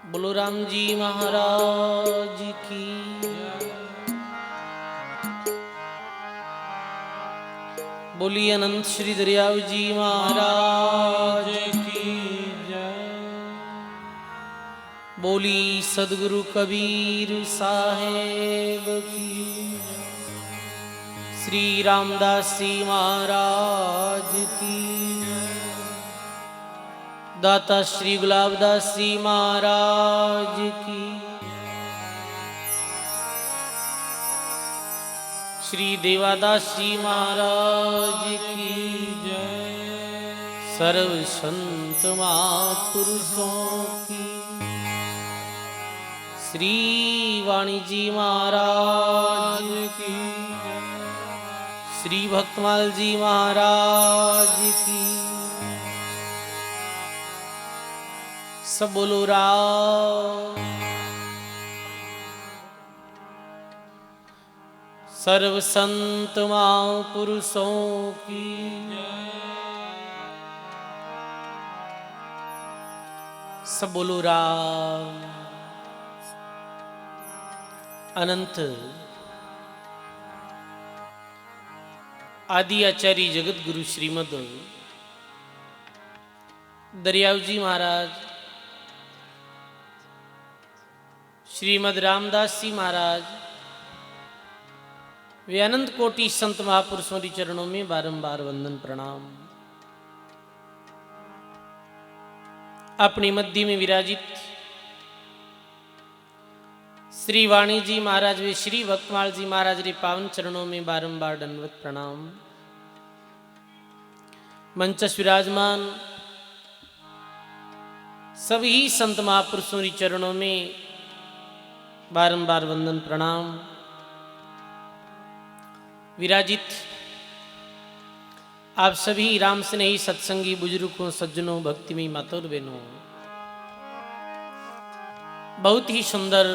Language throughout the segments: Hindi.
बोलो राम जी महाराज की। बोली अनंत श्री दरियाव जी महाराज की जय। बोली सदगुरु कबीर साहेब की जय। श्री रामदास जी महाराज की जय। दाता श्री गुलाबदास जी महाराज की। श्री देवादास जी महाराज की जय। सर्व संत महापुरुषों की। श्री वाणी जी महाराज की जय। श्री भक्तमाल जी महाराज की। सब बोलो राम। सर्व संत महापुरुषों की जय। सब बोलो राम। अनंत आदि आचार्य जगत गुरु श्रीमद दरियाव जी महाराज, श्रीमद रामदास जी महाराज वे अनंत कोटि संत महापुरुषों के चरणों में बारंबार वंदन प्रणाम। अपनी मध्य में विराजित श्री वाणी जी महाराज वे श्री भक्तमाल जी महाराज रे पावन चरणों में बारंबार दंडवत प्रणाम। मंचस विराजमान सभी संत महापुरुषों के चरणों में बारंबार वंदन प्रणाम। विराजित आप सभी राम स्नेही सत्संगी बुजुर्गों, सज्जनों, भक्तिमयी मातों बहनों, बहुत ही सुंदर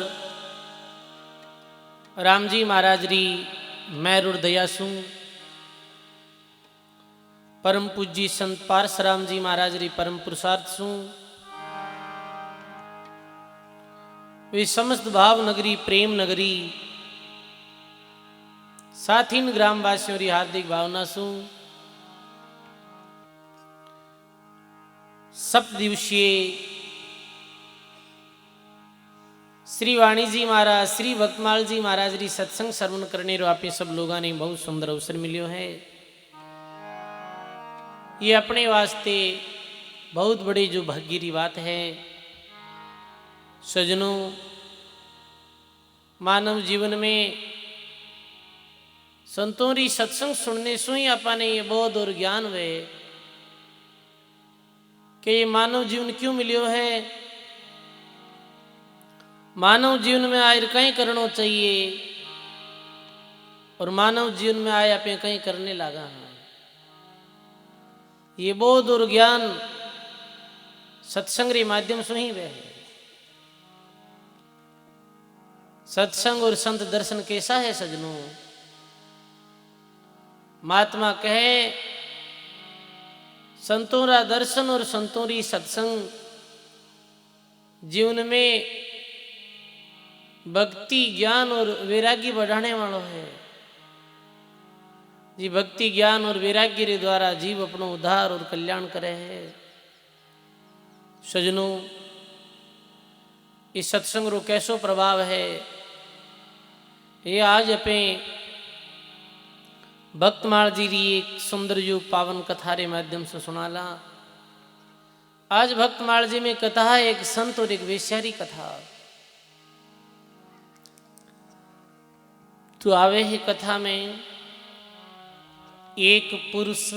राम जी महाराज री मैर और दयासु परम पूज्य संत पारसराम जी महाराज री परम पुरुषार्थ सु वे समस्त भाव नगरी, प्रेम नगरी, साथ इन ग्रामवासियों की हार्दिक भावना सु सप्त दिवसीय श्री वाणी जी महाराज, श्री भक्तमाल जी महाराज री सत्संग श्रवण करने रो आप सब लोगों ने बहुत सुंदर अवसर मिलो है। ये अपने वास्ते बहुत बड़ी जो भाग्य की बात है। सज्जनों, मानव जीवन में संतों री सत्संग सुनने से ही अपने ये बोध और ज्ञान हुए कि ये मानव जीवन क्यों मिलियो है, मानव जीवन में आए कहीं करना चाहिए और मानव जीवन में आए आप कहीं करने लगा है। ये बोध और ज्ञान सत्संग के माध्यम से ही वह है। सत्संग और संत दर्शन कैसा है सज्जनों? महात्मा कहे संतों रा दर्शन और संतों री सत्संग जीवन में भक्ति, ज्ञान और वैराग्य बढ़ाने वालों है। जी भक्ति, ज्ञान और वैराग्य के द्वारा जीव अपनो उद्धार और कल्याण करे है। सज्जनों, इस सत्संग रो कैसो प्रभाव है ये आज अपने भक्तमाल जी री एक सुंदर जो पावन कथा रे माध्यम से सुनाला। आज भक्तमाल जी में कथा है एक संत और एक वेश्यारी कथा। तो आवे है कथा में एक पुरुष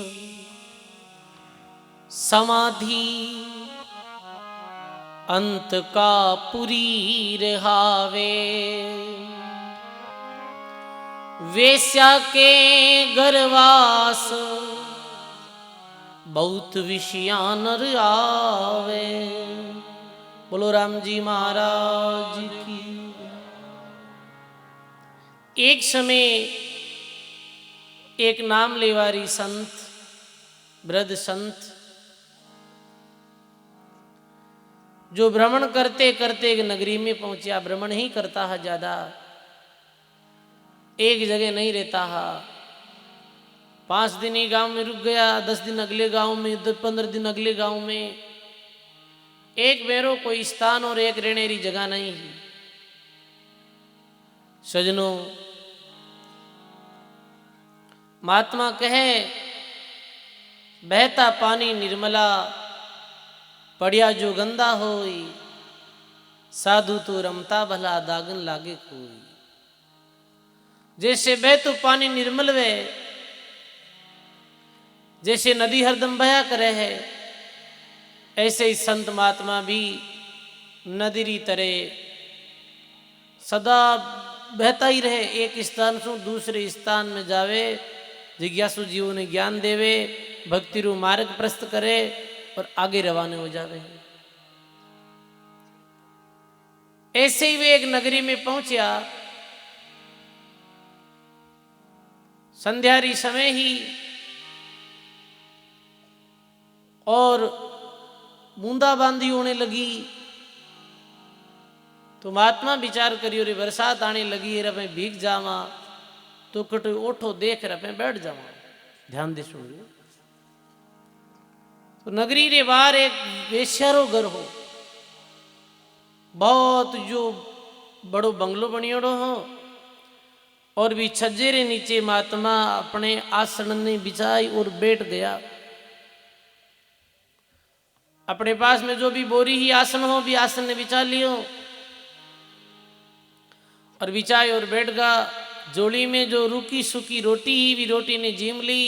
समाधि अंत का पुरी रहावे, वेश्या के गर्वास बहुत विषयानर आवे। बोलो राम जी महाराज की। एक समय एक नाम लेवारी संत, वृद्ध संत जो भ्रमण करते करते एक नगरी में पहुंचा, भ्रमण ही करता है ज्यादा, एक जगह नहीं रहता है। 5 दिन ही गांव में रुक गया, 10 दिन अगले गांव में, 15 दिन अगले गांव में। एक मेरो कोई स्थान और एक रहनेरी जगह नहीं है। सजनों, महात्मा कहे बहता पानी निर्मला, पड़िया जो गंदा होई, साधु तो रमता भला, दागन लागे कोई। जैसे बहतो पानी निर्मल वे, जैसे नदी हरदम बहा करे है, ऐसे ही संत महात्मा भी नदी री तरह सदा बहता ही रहे, एक स्थान से दूसरे स्थान में जावे, जिज्ञासु जीवों ने ज्ञान देवे, भक्ति रू मार्ग प्रस्त करे और आगे रवाने हो जावे। ऐसे ही वे एक नगरी में पहुंचा। संध्यारी समय ही और बूंदाबांदी होने लगी। तो महात्मा विचार करियो रे, बरसात आने लगी है, मैं भीग जावा तो कटो ओठो देख रहे बैठ जावा। ध्यान दे सुनियो। तो नगरी रे बाहर एक वेश्यारो घर हो, बहुत जो बड़ो बंगलो बनियोड़ो हो, और भी छज्जे रे नीचे महात्मा अपने आसन ने बिछाई और बैठ गया। अपने पास में जो भी बोरी ही आसन हो, भी आसन ने बिछा लियो और बिछाए और बैठ गया। जोड़ी में जो रूखी सूखी रोटी ही भी रोटी ने जीम ली,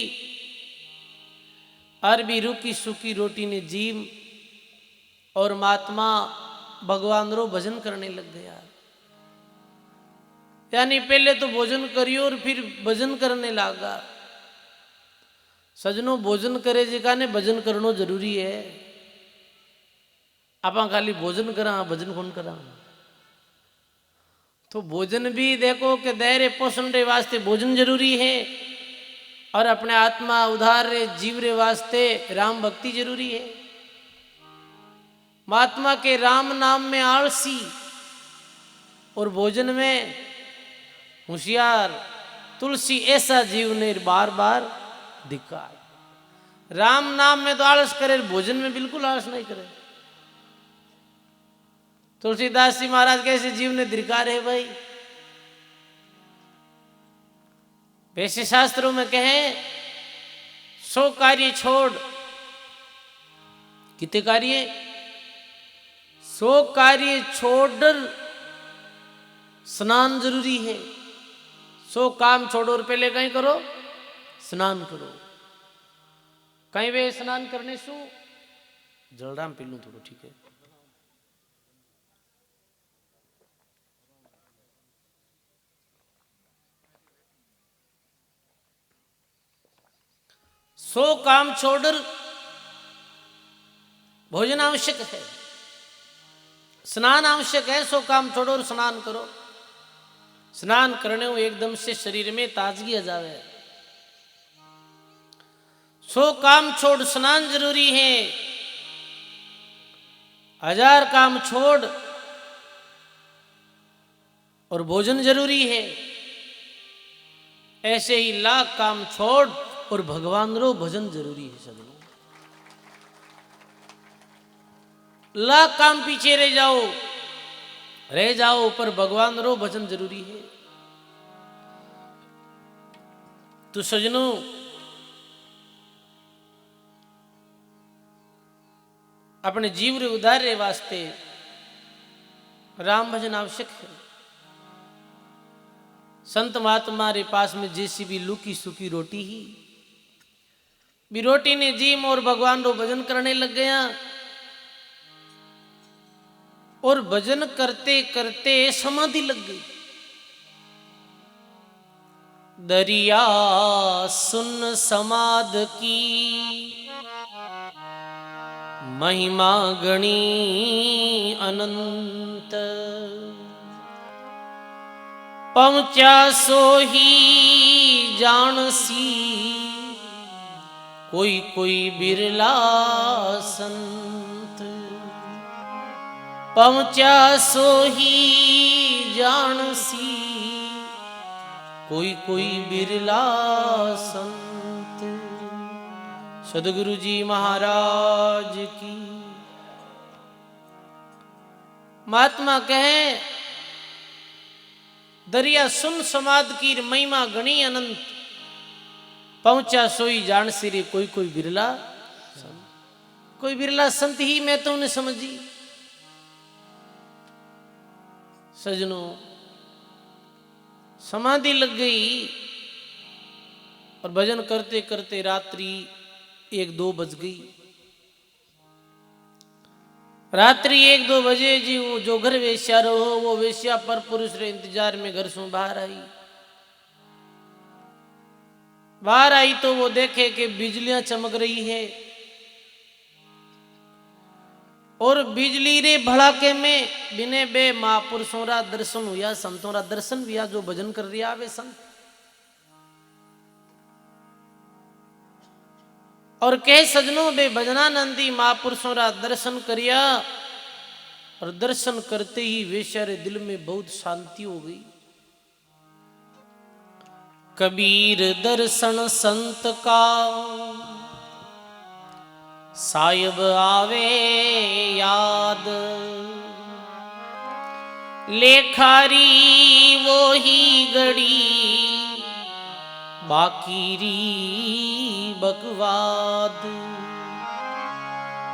और भी रूखी सूखी रोटी ने जीम, और महात्मा भगवान रो भजन करने लग गया। यानी पहले तो भोजन करियो और फिर भजन करने लगा। सजनों, भोजन करे जिका ने भजन करनो जरूरी है। आप खाली भोजन करा, भजन कौन करा? तो भोजन भी देखो कि दायरे पोषण रे वास्ते भोजन जरूरी है, और अपने आत्मा उधार रे जीव रे वास्ते राम भक्ति जरूरी है। महात्मा के राम नाम में आलसी और भोजन में होशियार, तुलसी ऐसा जीव ने बार बार धिक्कार। राम नाम में तो आलस करे, भोजन में बिल्कुल आलस नहीं करे। तुलसीदास जी महाराज कैसे जीव ने धिक्कार है भाई? वैसे शास्त्रों में कहे 100 कार्य छोड़, कितने कार्य? 100 कार्य छोड़ स्नान जरूरी है। 100 काम छोड़ो और पहले कहीं करो, स्नान करो। कहीं वे स्नान करने सु जलराम पी लूं थोड़ा, ठीक है? सो काम छोड़ भोजन आवश्यक है, स्नान आवश्यक है। 100 काम छोड़ो और स्नान करो। स्नान करने को एकदम से शरीर में ताजगी आ जावे। 100 काम छोड़ स्नान जरूरी है, 1000 काम छोड़ और भोजन जरूरी है। ऐसे ही 1,00,000 काम छोड़ और भगवान रो भजन जरूरी है। सब 1,00,000 काम पीछे रह जाओ पर भगवान रो भजन जरूरी है। तो सजनों, अपने जीव रे उद्धार रे वास्ते राम भजन आवश्यक है। संत महात्मा रे पास में जैसी भी लूकी सूखी रोटी ही भी रोटी ने जीम और भगवान रो भजन करने लग गया। और भजन करते करते समाधि लग गई। दरिया सुन समाध की, महिमा गणी अनंत, पहुंचा सो ही जानसी, कोई कोई बिरला संत। पहुंचा सो ही जानसी, कोई कोई बिरला संत। सदगुरु जी महाराज की। महात्मा कहे दरिया सुन समाद की महिमा गणी अनंत, पहुंचा सोई जान सिरे कोई कोई बिरला संत। कोई बिरला संत ही मैं तो उन्हें समझी। सजनों, समाधि लग गई और भजन करते करते रात्रि 1-2 बज गई। रात्रि 1-2 बजे जी वो जो घर वेश्या रहो, वो वेश्या पर पुरुष रे इंतजार में घर से बाहर आई। बाहर आई तो वो देखे कि बिजलियां चमक रही है और बिजली रे भड़ाके में बिने बे महापुरुषों रा दर्शन हुआ, संतों रा दर्शन हुआ जो भजन कर रिया वे संत। और कह सजनों बे भजनानंदी महापुरुषों रा दर्शन करिया और दर्शन करते ही वेश्या रे दिल में बहुत शांति हो गई। कबीर दर्शन संत का साहिब आवे याद, लेखारी वो ही गड़ी बाकी री बकवाद।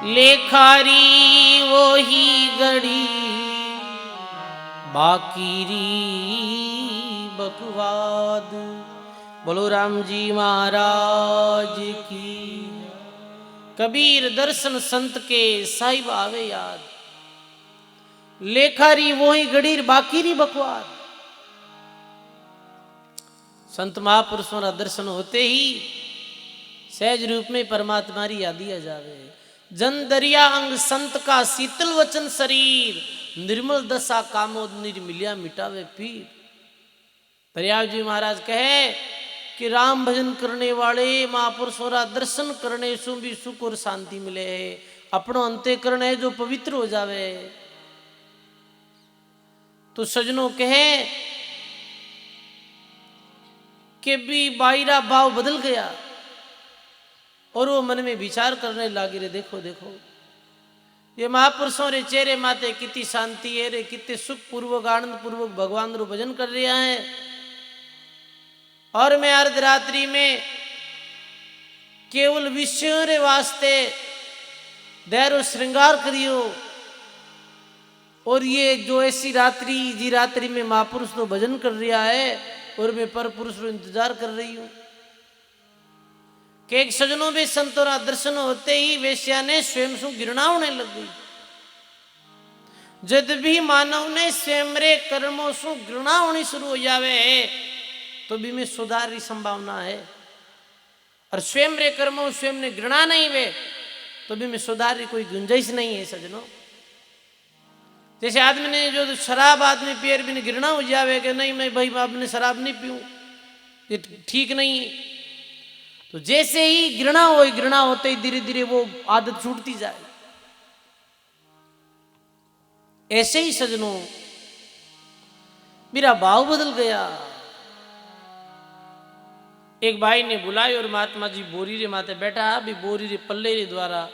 लेखारी वो ही गड़ी बाकी री बकवाद। बोलो राम जी महाराज की। कबीर दर्शन संत के साहिब आवे याद, लेखारी वो ही गड़ी बाकी री बकवाद। संत महापुरुषों का दर्शन होते ही सहज रूप में परमात्मा री याद आ जावे। जन दरिया अंग संत का शीतल वचन शरीर, निर्मल दशा कामोद निर्मिलिया मिटावे पीर। प्रयाग जी महाराज कहे कि राम भजन करने वाले महापुरुषों का दर्शन करने से भी सुख और शांति मिले है। अपनो अंतःकरण है जो पवित्र हो जावे। तो सजनों कहे कि भी बाईरा भाव बदल गया और वो मन में विचार करने लगे रे देखो देखो ये महापुरुषों रे चेहरे माते कितनी शांति है रे, कितने सुख पूर्वक आनंद पूर्वक भगवान रो भजन कर रहा है। और मैं अर्धरात्रि में केवल विषय रे वास्ते दैरो श्रृंगार करियो और ये जो ऐसी रात्रि जी रात्रि में महापुरुष तो भजन कर रहा है और मैं पर पुरुष रो इंतजार कर रही हूं कि एक सजनों में संतोरा दर्शन होते ही वेश्या ने स्वयं से घृणा होने लग गई। जब भी मानव ने स्वयं रे कर्मों से घृणा होनी शुरू हो जावे तो भी में सुधार की संभावना है। और स्वयं रे कर्मों स्वयं ने घृणा नहीं वे तो भी में सुधार की कोई गुंजाइश नहीं है सजनों। जैसे आदमी ने जो शराब आदमी पियर भी घृणा हो जावे कि नहीं मैं भाई अपने शराब नहीं पीऊं, ये ठीक नहीं है। तो जैसे ही घृणा होते ही धीरे धीरे वो आदत छूटती जाए। ऐसे ही सजनों मेरा भाव बदल गया। एक भाई ने बुलाई और महात्मा जी बोरी रे माते बैठा, अभी बोरी रे पल्ले रे द्वारा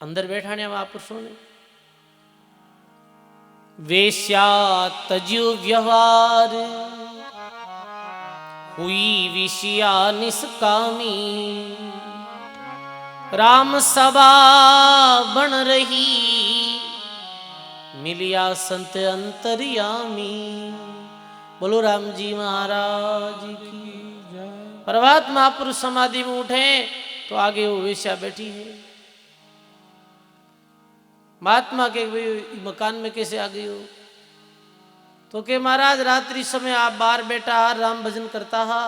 अंदर बैठाने महापुरुषों ने। वेश्या तज्यो व्यवहार हुई विषया निष्कामी, राम सभा बन रही मिलिया संत अंतर्यामी। बोलो राम जी महाराज की जय। प्रभात महापुरुष समाधि में उठे तो आगे वो वेश्या बैठी है। महात्मा के मकान में कैसे आ गई हो? तो के महाराज रात्रि समय आप बाहर बैठा राम भजन करता हा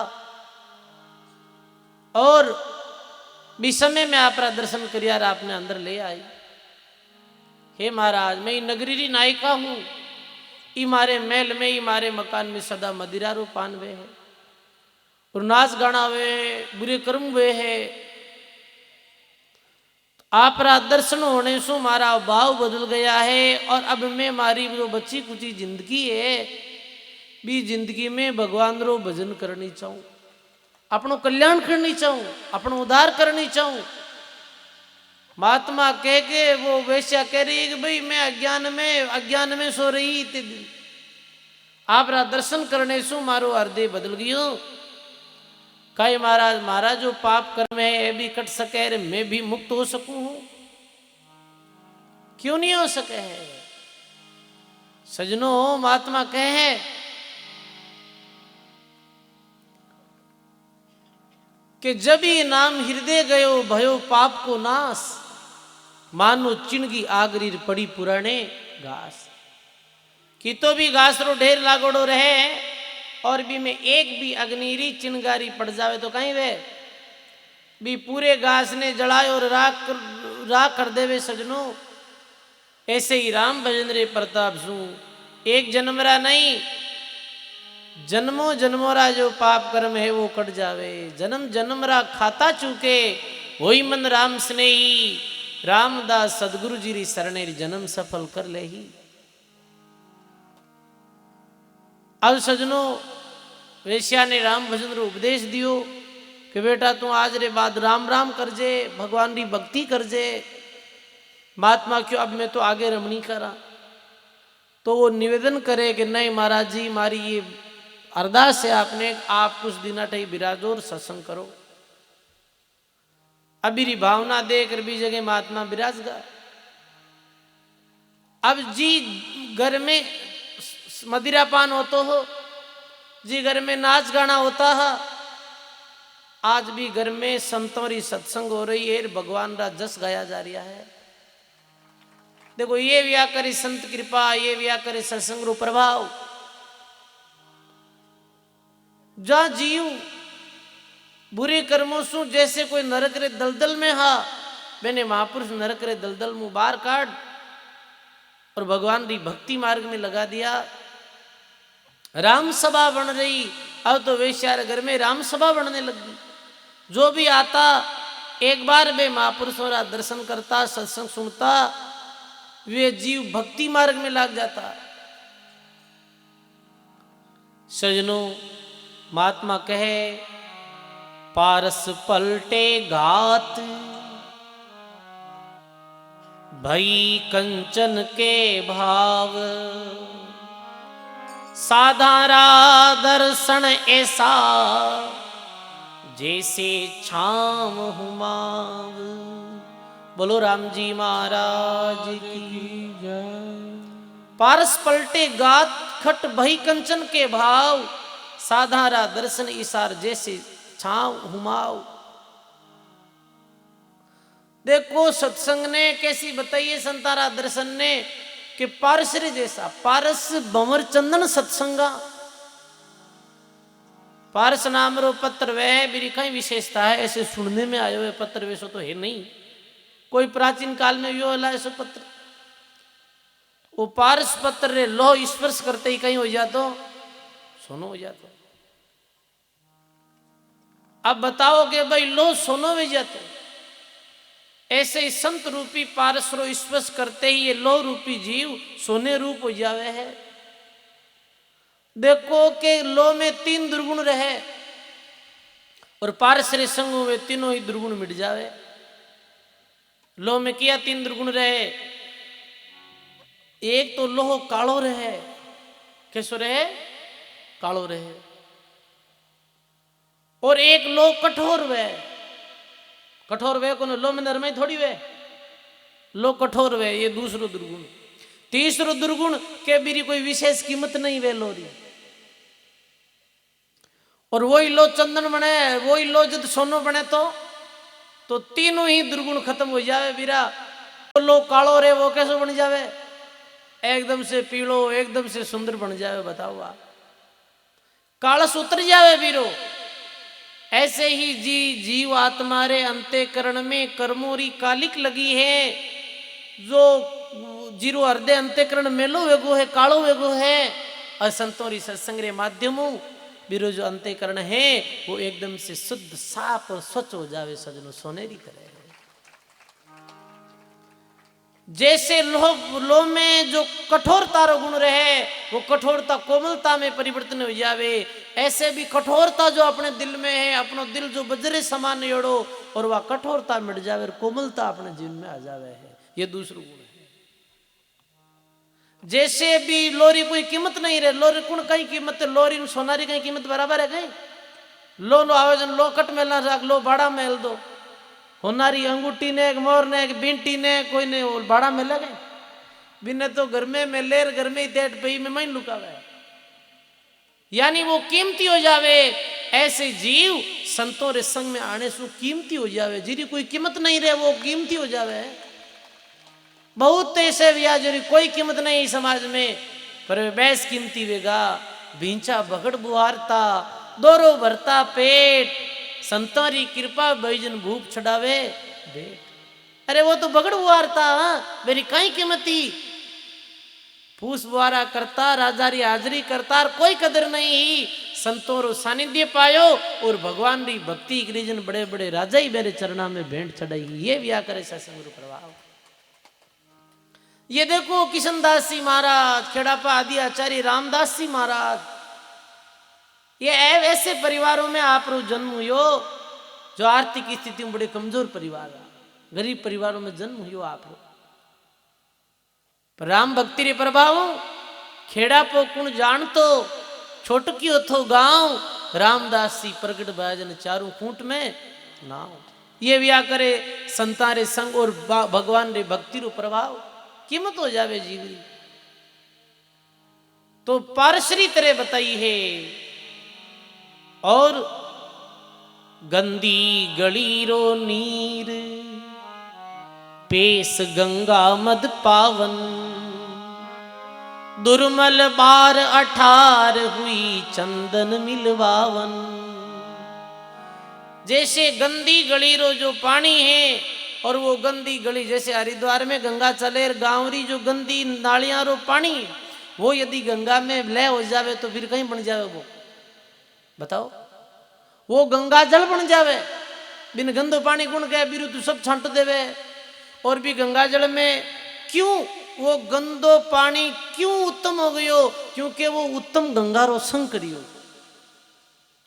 और भी समय में आप दर्शन करिया आपने अंदर ले आई। हे महाराज मैं नगरी री नायिका हूं, ई मारे महल में ई मारे मकान में सदा मदिरा रो पान वे है और नाच गाना वे बुरे कर्म वे है। आपरा दर्शन होने से मारा भाव बदल गया है और अब मैं मारी जो बच्ची कुची जिंदगी है भी जिंदगी में भगवान रो भजन करनी चाहूँ, अपनो कल्याण करनी चाहूँ, अपनो उद्धार करनी चाहूँ। महात्मा कह के वो वैश्या कह रही है कि भाई मैं अज्ञान में सो रही थी, आपरा दर्शन करने से मारो हृदय बदल गयो। कहे महाराज महाराज जो पाप कर्म है ये भी कट सके रे, मैं भी मुक्त हो सकूं हूं, क्यों नहीं हो सके है। सजनों महात्मा कहे कि जब ही नाम हृदय गयो भयो पाप को नाश, मानो चिणगी आगरी पड़ी पुराने घास। कि तो भी घास रो ढेर लागोड़ो रहे और भी में एक भी अग्निरी चिनगारी पड़ जावे तो कहीं वे भी पूरे घास ने जलाए और राख कर देवे। सजनों ऐसे ही राम भजन रे प्रताप सु एक जन्मरा नहीं, जन्मों जन्मोरा जो पाप कर्म है वो कट जावे। जन्म जन्मरा खाता चूके वही मन राम स्नेही, रामदास सदगुरु जी री शरणे जन्म सफल कर ले ही। अब सजनों वेश्या ने राम भजन रो उपदेश दियो कि बेटा तू आज रे बाद राम राम कर जे, भगवान री भक्ति कर जे। महात्मा क्यों अब मैं तो आगे रमणी करा, तो वो निवेदन करे कि नहीं महाराज जी मारी ये अरदास है आपने, आप कुछ दिन अठई विराजो और सत्संग करो। अभी री भावना देकर भी जगह महात्मा विराज गा। अब जी घर में मदिरा पान होता हो, जी घर में नाच गाना होता है, आज भी घर में संतों री सत्संग हो रही है, भगवान रा जस गाया जा रहा है। देखो ये व्या करे संत कृपा, ये व्या करे सत्संग रो प्रभाव। जा जीव बुरे कर्मों सु जैसे कोई नरक रे दलदल में हा, मैंने महापुरुष नरक रे दलदल मुंह बाहर काट और भगवान री भक्ति मार्ग में लगा दिया। राम सभा बन रही, अब तो वेश्यार घर में राम सभा बनने लगी। जो भी आता एक बार वे महापुरुषों का दर्शन करता, सत्संग सुनता, वे जीव भक्ति मार्ग में लग जाता। सजनों महात्मा कहे पारस पलटे घात भई कंचन के भाव, साधारा दर्शन ऐसा जैसे छाम हुमाव। बोलो राम जी महाराज की जय। पारस पलटे गात खट भई कंचन के भाव, साधारा दर्शन इसार जैसे छाव हुमाव। देखो सत्संग ने कैसी बताइए संतारा दर्शन ने कि पारस रे जैसा, पारस भंवर चंदन सत्संगा। पारस नाम रो पत्र वह मेरी कई विशेषता है, ऐसे सुनने में आयो है पत्र, वैसो तो है नहीं। कोई प्राचीन काल में यो हला ऐसा पत्र, वो पारस पत्र रे लो स्पर्श करते ही कहीं हो जातो सोनो हो जातो। अब बताओगे भाई लो सोनो हो जाते, ऐसे ही संत रूपी पारस रो स्पर्श करते ही ये लो रूपी जीव सोने रूप हो जावे है। देखो कि लो में 3 दुर्गुण रहे और पारस रे संग में तीनों ही दुर्गुण मिट जावे। लो में क्या 3 दुर्गुण रहे, एक तो लोह कालो रहे, कैसो रहे कालो रहे, और एक लो कठोर वे। कठोर वे को लो में नरमाई थोड़ी वे, लो कठोर वे, ये दूसरो दुर्गुण। तीसरो दुर्गुण के बीरी कोई विशेष कीमत नहीं वे लोरी। और वही लो चंदन बने, वही लो जब सोनो बने तो तीनों ही दुर्गुण खत्म हो जावे बीरा। तो लो कालो रे वो कैसे बन जावे, एकदम से पीलो, एकदम से सुंदर बन जावे। बताओ आप, कालस उतर जावे बीरो। ऐसे ही जीव आत्मा रे अंतःकरण में कर्मोरी कालिक लगी है, जो जीरो हृदय अंतःकरण मेलो वेगो है, कालो वेगो है। और संतों री सत्संग रे माध्यमों बीरो जो अंतःकरण है वो एकदम से शुद्ध साफ और स्वच्छ हो जावे। सजनो सोनेरी करे जैसे लो में जो कठोरता रो गुण रहे वो कठोरता कोमलता में परिवर्तन हो जावे, ऐसे भी कठोरता जो अपने दिल में है, अपनो दिल जो बजरे समान योड़ो और वह कठोरता मिट जावे और कोमलता अपने जीवन में आ जावे है। ये दूसरा गुण है। जैसे भी लोरी कोई कीमत नहीं रहे, लोरी कुण कई कीमत है, लोरी सोनारी कई कीमत बराबर है कहीं लो आवेदन लो कट मेलना राख लो भाड़ा मेल दो, होनारी अंगूठी ने मोर ने बिंटी ने कोई ने भाड़ा में लगे बिने तो घर में लेर घर में ही तेट पई में मन लुकावे, यानी वो कीमती हो जावे। ऐसे जीव संतों रे संग में आने से कीमती हो जावे, जिरी कोई कीमत नहीं रहे वो कीमती हो जावे। बहुत ऐसे व्या जिरी कोई कीमत नहीं समाज में, पर वे बेस कीमती वेगा। भींचा भगड़ बुहारता दोरो भरता पेट, संतारी कृपा बैजन भूख छड़ावे बेट। अरे वो तो बगड़ बुहारता मेरी कई कीमती, फूस बुहारा करता राजारी हाजरी करता कोई कदर नहीं, संतों रो सानिध्य पायो और भगवान री भक्ति रीजन बड़े बड़े राजा ही मेरे चरणा में भेंट चढ़ाई। ये व्या करे सत्संग प्रभाव। ये देखो किशनदास जी महाराज, खेड़ापा आदि आचार्य रामदास जी महाराज, ये ऐसे परिवारों में आप रो जन्म हुयो जो आर्थिक स्थिति में बड़े कमजोर परिवार है, गरीब परिवारों में जन्म हुयो आप रो। पर राम भक्ति रे प्रभाव खेड़ा पो कुण जान तो छोटकी हो तो गांव, रामदास जी प्रगट भजन चारों खूंट में नाव। ये व्या करे संतारे संग और भगवान रे भक्ति रो प्रभाव कीमत हो जावे जीवरी। तो पारसरी तरह बताई है। और गंदी गली रो नीर पेश गंगा मद पावन, दुर्मल बार 18 हुई चंदन मिलवावन। जैसे गंदी गली रो जो पानी है और वो गंदी गली, जैसे हरिद्वार में गंगा चले गांवरी जो गंदी नालियां रो पानी वो यदि गंगा में लय हो जावे तो फिर कहीं बन जावे वो बताओ, वो गंगा जल बन जावे। बिन गंदो पानी गुण गए बिरु तू सब छंट देवे। और भी गंगा जल में क्यों वो गंदो पानी क्यों उत्तम हो गयो, क्योंकि वो उत्तम गंगा रो संग करियो,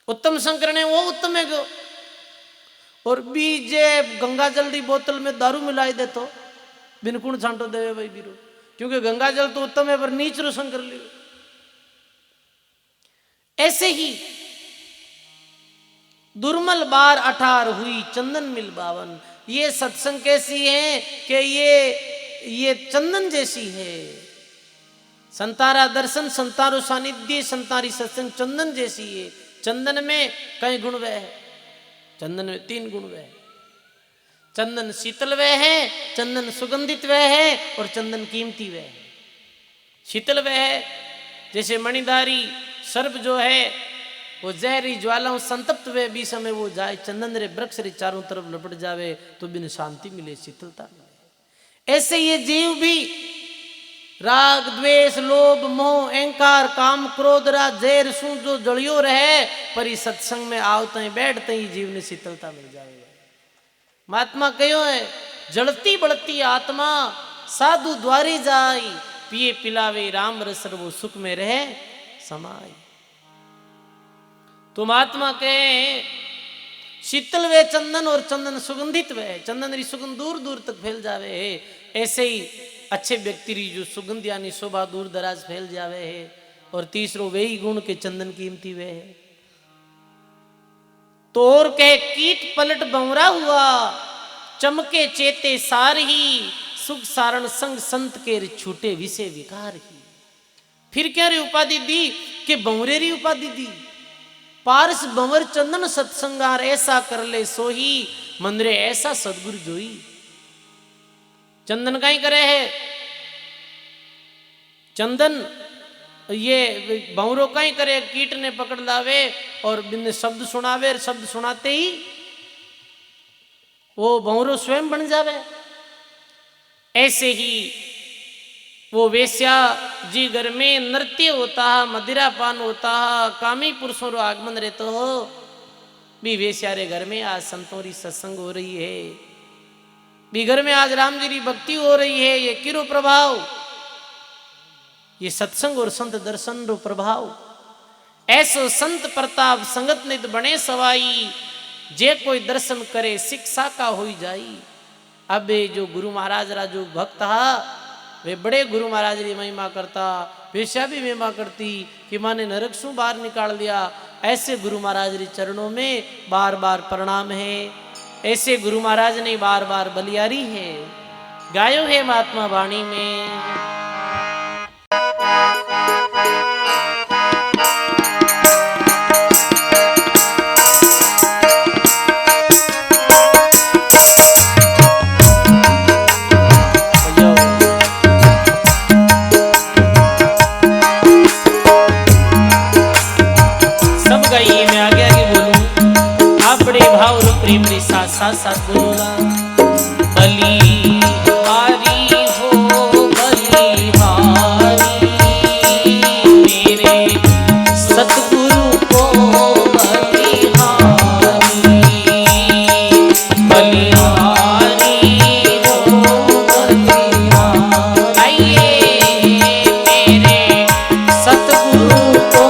उत्तम संकर ने वो उत्तम है गो। और बीजे गंगा जल दी बोतल में दारू मिलाई दे तो बिन कुण छांटो देवे भाई बिरु, क्योंकि गंगा जल तो उत्तम है पर नीच रो संग कर लियो। ऐसे ही दुर्मल बार 18 हुई चंदन मिल बावन। ये सत्संग कैसी है कि ये चंदन जैसी है। संतारा दर्शन, संतारो सानिध्य, संतारी सत्संग चंदन जैसी है। चंदन में कई गुण वह है, चंदन में 3 गुण वह है। चंदन शीतल वह है, चंदन सुगंधित वह है और चंदन कीमती वह है। शीतल वह है जैसे मणिधारी सर्प जो है वो जहरी ज्वालाओं संतप्त वे भी समय वो जाए, चंदन रे वृक्ष रे चारों तरफ लपट जावे तो बिन शांति मिले, शीतलता मिले। ऐसे ये जीव भी राग द्वेष लोभ मोह अहंकार काम क्रोध राज जैर सु जो जलियो रहे पर इस सत्संग में आवते ही बैठते ही जीव ने शीतलता मिल जाए। महात्मा कहो है जलती बढ़ती आत्मा साधु द्वारी जाई, पिए पिलावे राम रस वो सुख में रहे समाई। तुम आत्मा के शीतल वे चंदन और चंदन सुगंधित वे, चंदन री सुगंध दूर दूर तक फैल जावे है। ऐसे ही अच्छे व्यक्ति री जो सुगंध यानी शोभा दूर दराज फैल जावे है। और तीसरो वे ही गुण के चंदन कीमती वे है। तो और कहे कीट पलट बंवरा हुआ चमके चेते सार ही, सुख सारण संग संत के छूटे विषय विकार ही। फिर क्या रे उपाधि दी कि बंवरे री उपाधि दी। पारस बंवर चंदन सत्संगार ऐसा कर ले सोही, मंदिरे ऐसा सदगुरु जोई। चंदन कहीं करे है, चंदन ये बंवरो कहीं करे, कीट ने पकड़ लावे और बिन शब्द सुनावे, शब्द सुनाते ही वो बंवरो स्वयं बन जावे। ऐसे ही वो वेश्या जी घर में नृत्य होता है, मदिरा पान होता है, कामी पुरुषों रो आगमन रहते हो भी वेश्या रे घर में आज संतों री सत्संग हो रही है। भी घर में आज राम जी की भक्ति हो रही है, ये किरो प्रभाव, ये सत्संग और संत दर्शन रो प्रभाव। ऐसो संत प्रताप संगत नित बने सवाई, जे कोई दर्शन करे शिक्षा का हो जाई। अब जो गुरु महाराज रा जो भक्त हा वे बड़े गुरु महाराज की महिमा करता, वेश्या भी महिमा करती कि माने नरक सु बाहर निकाल दिया। ऐसे गुरु महाराज के चरणों में बार बार प्रणाम है, ऐसे गुरु महाराज ने बार बार बलियारी है, गायो है महात्मा वाणी में। प्रेम रे साथ साथ साथ बोला, बलिहारी हो बलिहारी, मेरे सतगुरु को बलिहारी, बलिहारी हो बलिहारी, आइए मेरे सतगुरु को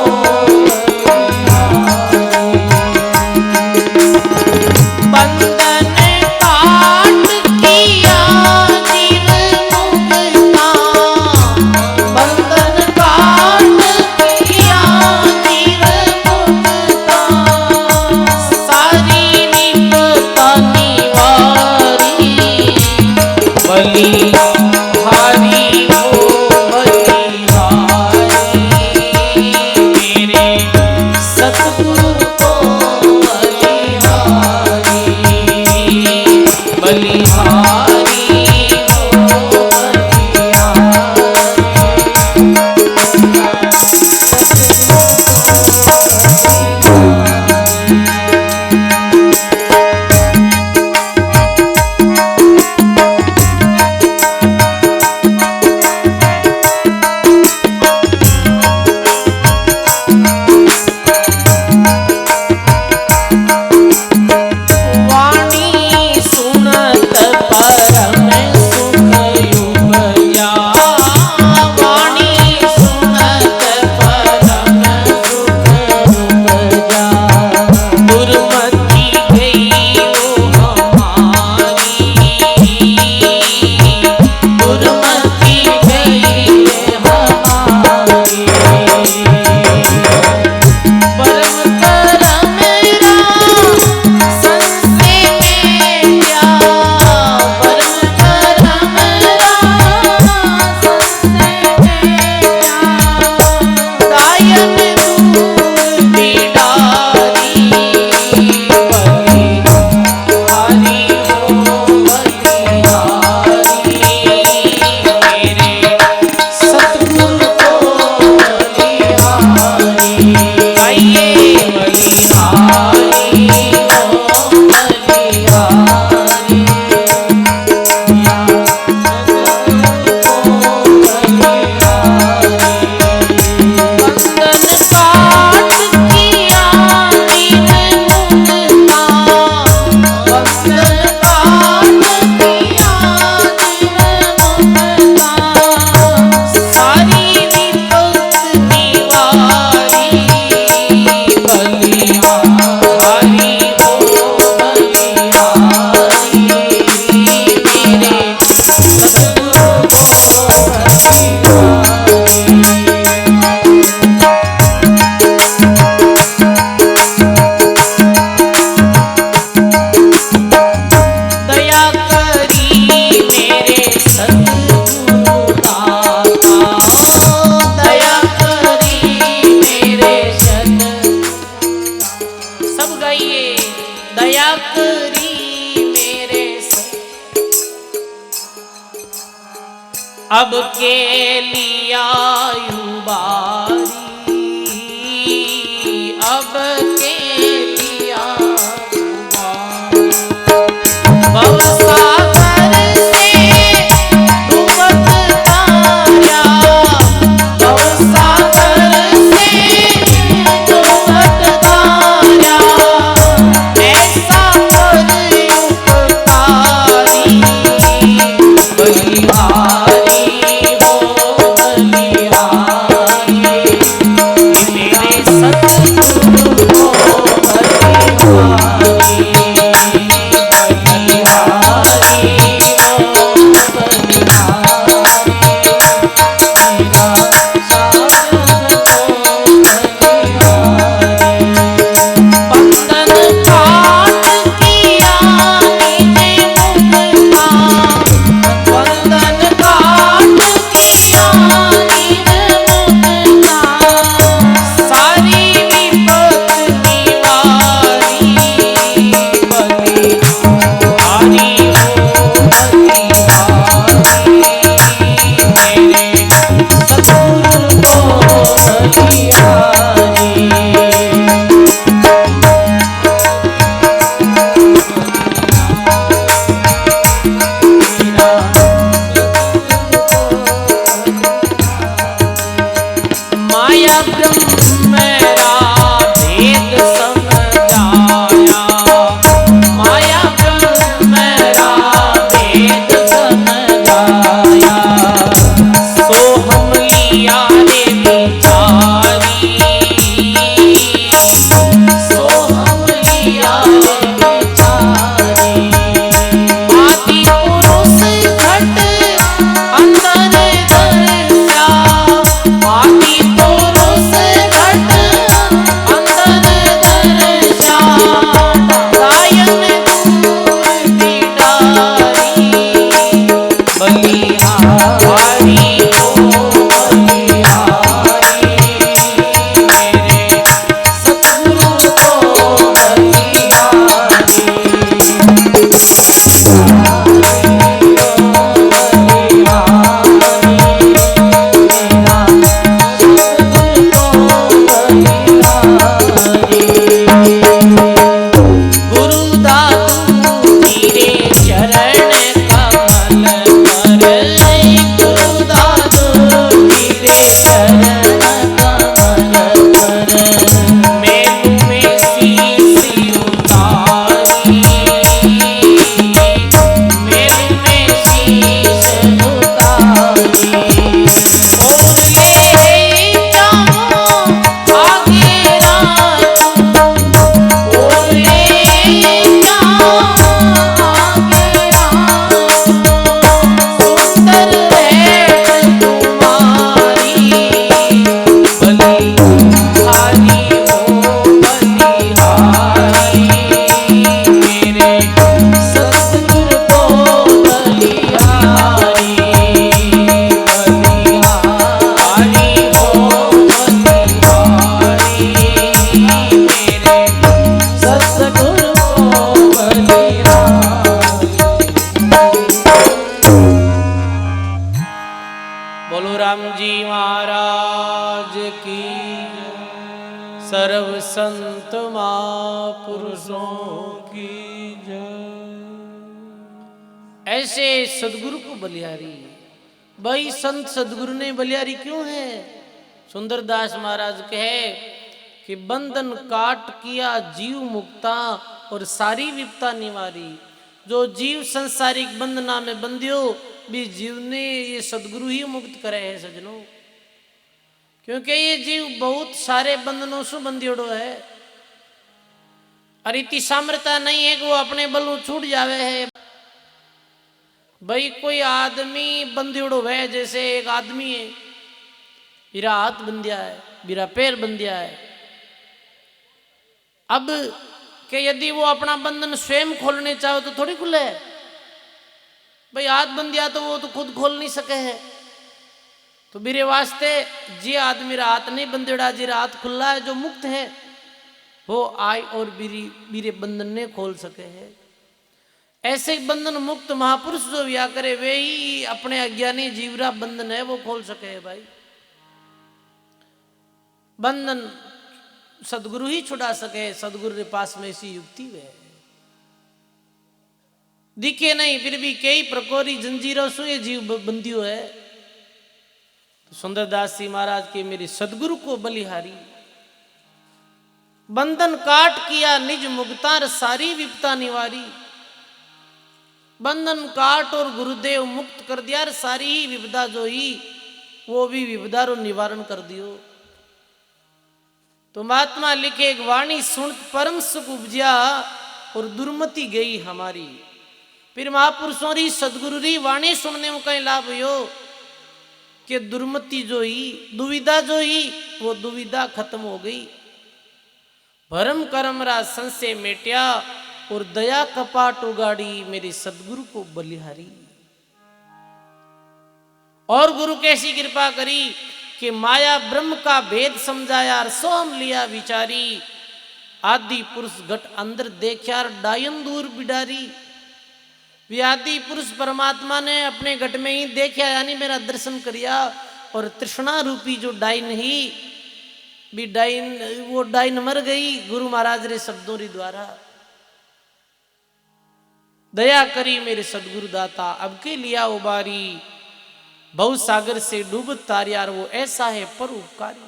अब के लिया युबारी, अब के लिया युबारी, भवसागर से डूबत तारा, भवसागर से डूबत तारा, ऐसा पर उपकारी माया ब्रह्म मेरा भेद समझाया, माया ब्रह्म मेरा भेद समझाया, सोहम लिया रे विचारी, सोहम लिया रे विचारी। आदि पुरुष घट अंदर दर्शा, आदि पुरुष घट अंदर दर्शा, गायन दूर डारी, बलिहारी हो बलिहारी, मेरे सतगुरु को बलिहारी। गुरुदातु तेरे चरण कमल पर, गुरुदातु तेरे चरण कमल पर, मैं तुम्हें शीश उतारी, मैं तुम्हें शीश उतारी। और ले जाऊं आगे रात, और ले जाऊं आगे रात, सुंदर है तुम्हारी, बलिहारी हो बलिहारी, मेरे सतगुरु को बलिहारी, बलिहारी हो बलिहारी, मेरे सतगुरु को बलिहारी। बोलो राम जी महाराज की, सर्व संत महापुरुषों की जय। ऐसे सदगुरु को बलिहारी। भाई संत सदगुरु ने बलिहारी क्यों है? सुंदरदास महाराज कहे कि बंधन काट किया जीव मुक्ता, और सारी विपता निवारी। जो जीव संसारिक बंधना में बंधियो, भी जीव ने ये सदगुरु ही मुक्त करे है सजनों। क्योंकि ये जीव बहुत सारे बंधनों से बंधियोड़ो है, और इतनी सामर्थ्य नहीं है कि वो अपने बलों छूट जावे है। भाई कोई आदमी बंधियोड़ो है, जैसे एक आदमी है, मेरा हाथ बंधिया है, मेरा पैर बंधिया है। अब कि यदि वो अपना बंधन स्वयं खोलने चाहे तो थोड़ी खुले। भाई हाथ बंधिया तो वो तो खुद खोल नहीं सके है। तो मेरे वास्ते जी आदमी मेरा हाथ नहीं बंधेड़ा, जीरा हाथ खुला है, जो मुक्त है वो आए और मेरे बंधन ने खोल सके है। ऐसे बंधन मुक्त महापुरुष जो व्या करे, वे ही अपने अज्ञानी जीवरा बंधन है वो खोल सके है। भाई बंधन सदगुरु ही छुड़ा सके। सदगुरु के पास में ऐसी युक्ति है, दिखे नहीं फिर भी कई प्रकोरी जंजीरों से ये जीव बंधियो है। तो सुंदरदास जी महाराज के मेरे सदगुरु को बलिहारी, बंधन काट किया निज मुक्तार, सारी विपता निवारी। बंधन काट और गुरुदेव मुक्त कर दिया, सारी ही विपदा जो ही वो भी विपदा रो निवारण कर दियो। तो महात्मा लिखे एक वाणी सुन परम सुख उपजा, और दुर्मति गई हमारी। फिर महापुरुषों री सदगुरु री वाणी सुनने में कहीं लाभ हो कि दुर्मति जो ही दुविधा जो ही वो दुविधा खत्म हो गई। भरम कर्म रा संशय मेटिया, और दया कपाट उगाड़ी मेरे सदगुरु को बलिहारी। और गुरु कैसी कृपा करी कि माया ब्रह्म का भेद समझाया, सोम लिया विचारी। आदि पुरुष घट अंदर देखा, डायन दूर बिडारी। आदि पुरुष परमात्मा ने अपने घट में ही देखा, यानी मेरा दर्शन करिया। और तृष्णा रूपी जो डाइन ही भी डाइन, वो डाइन मर गई गुरु महाराज रे शब्दों री द्वारा। दया करी मेरे सदगुरु दाता, अब के लिया उबारी। बहु सागर से डूब तारियार, वो ऐसा है पर उपकारी।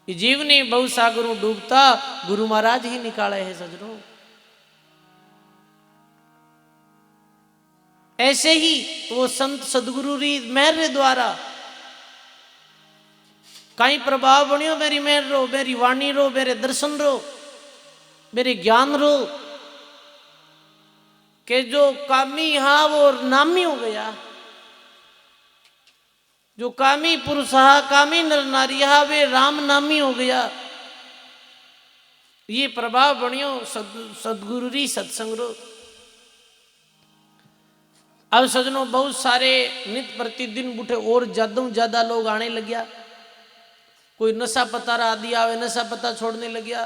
ये जीव ने बहु सागरों डूबता गुरु महाराज ही निकाले है सजनों। ऐसे ही वो संत सदगुरु री मेहर रे द्वारा कई प्रभाव बनियो मेरी मेहर रो, मेरी वाणी रो, मेरे दर्शन रो, मेरे ज्ञान रो, के जो कामी हा वो नामी हो गया, जो कामी पुरुष हा, कामी नर नारी हा, वे राम नामी हो गया। ये प्रभाव बनियो सदगुरु री सत्संग रो। अब सजनों बहुत सारे नित प्रतिदिन बुठे और ज्यादा लोग आने लग गया। कोई नशा पतारा आदि आवे, नशा पता छोड़ने लग गया।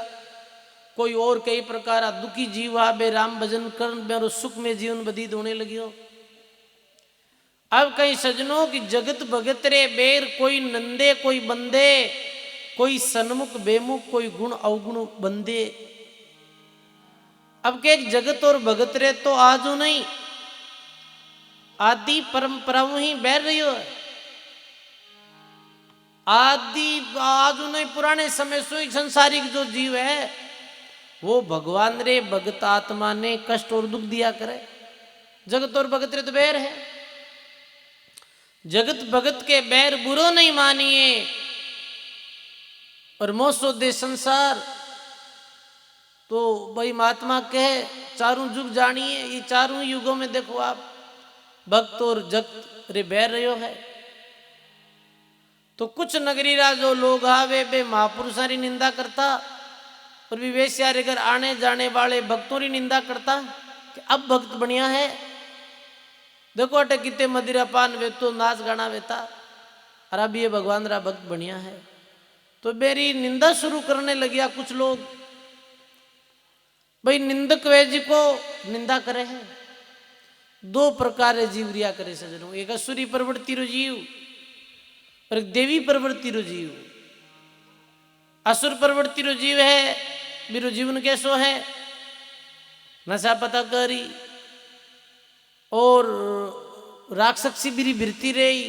कोई और कई प्रकार दुखी जीव आ बे राम भजन कर मेरो सुख में जीवन व्यतीत होने लगियो। अब कई सजनों की जगत भगत रे बेर कोई नंदे कोई बंदे, कोई सन्मुख बेमुख, कोई गुण अवगुण बंदे। अब के जगत और भगत रे तो आजू नहीं, आदि परंपरा ही बैर रही हो। आदि आजू नहीं, पुराने समय से ही संसारिक जो जीव है वो भगवान रे भगत आत्मा ने कष्ट और दुख दिया करे। जगत और भगत रे तो बैर है। जगत भगत के बैर बुरो नहीं मानिए और मोसो दे संसार। तो भाई महात्मा कहे चारों युग जानिए। ये चारों युगों में देखो आप भक्त और जगत रे बैर रहो है। तो कुछ नगरीरा जो लोग आवे वे महापुरुषों की निंदा करता और भी वैसे घर आने जाने वाले भक्तों की निंदा करता कि अब भक्त बढ़िया है। देखो अटे कितने मदिरा पान वेतो नाच गाना वेता और अब ये भगवान रा भक्त बढ़िया है। तो मेरी निंदा शुरू करने लगिया कुछ लोग। भाई निंदक वे जी को निंदा करे है। दो प्रकार जीव रिया करे सजनों, एक असुरी प्रवृत्ति रो जीव और एक देवी प्रवृत्ति रो जीव। असुर प्रवृत्ति रो जीव है, बिरो जीवन कैसो है, नशा पता करी और राक्षसी बिरी बिरती रही,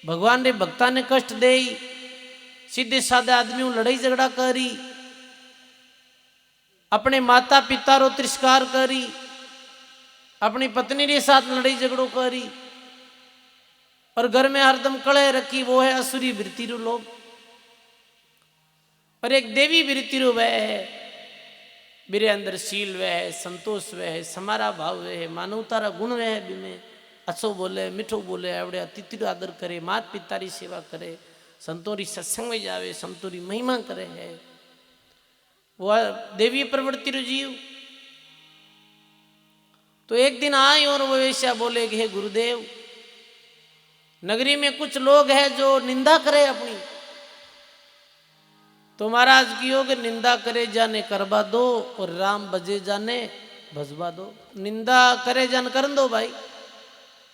भगवान रे भक्ता ने कष्ट दे, सीधे साधे आदमियों लड़ाई झगड़ा करी, अपने माता पिता रो तिरस्कार करी, अपनी पत्नी के साथ लड़ाई झगड़ो करी और घर में हरदम कलह रखी। वो है असुरी वृत्ति रो लोग। और एक देवी वृत्ति रो वह है, मेरे अंदर शील वह है, संतोष वह है, समारा भाव वह है, मानवता रा गुण वह है। बिमे अच्छो बोले, मिठो बोले, आवड़े अतिथि आदर करे, मात पिता री सेवा करे, संतों री सत्संग में जावे, संतों री महिमा करे है। वह देवी प्रवृत्ति रो जीव। तो एक दिन आए और वो वैसा बोले कि हे गुरुदेव, नगरी में कुछ लोग हैं जो निंदा करे अपनी। तो महाराज की योग निंदा करे जाने करवा दो और राम बजे जाने भजवा दो। निंदा करे जान कर दो भाई,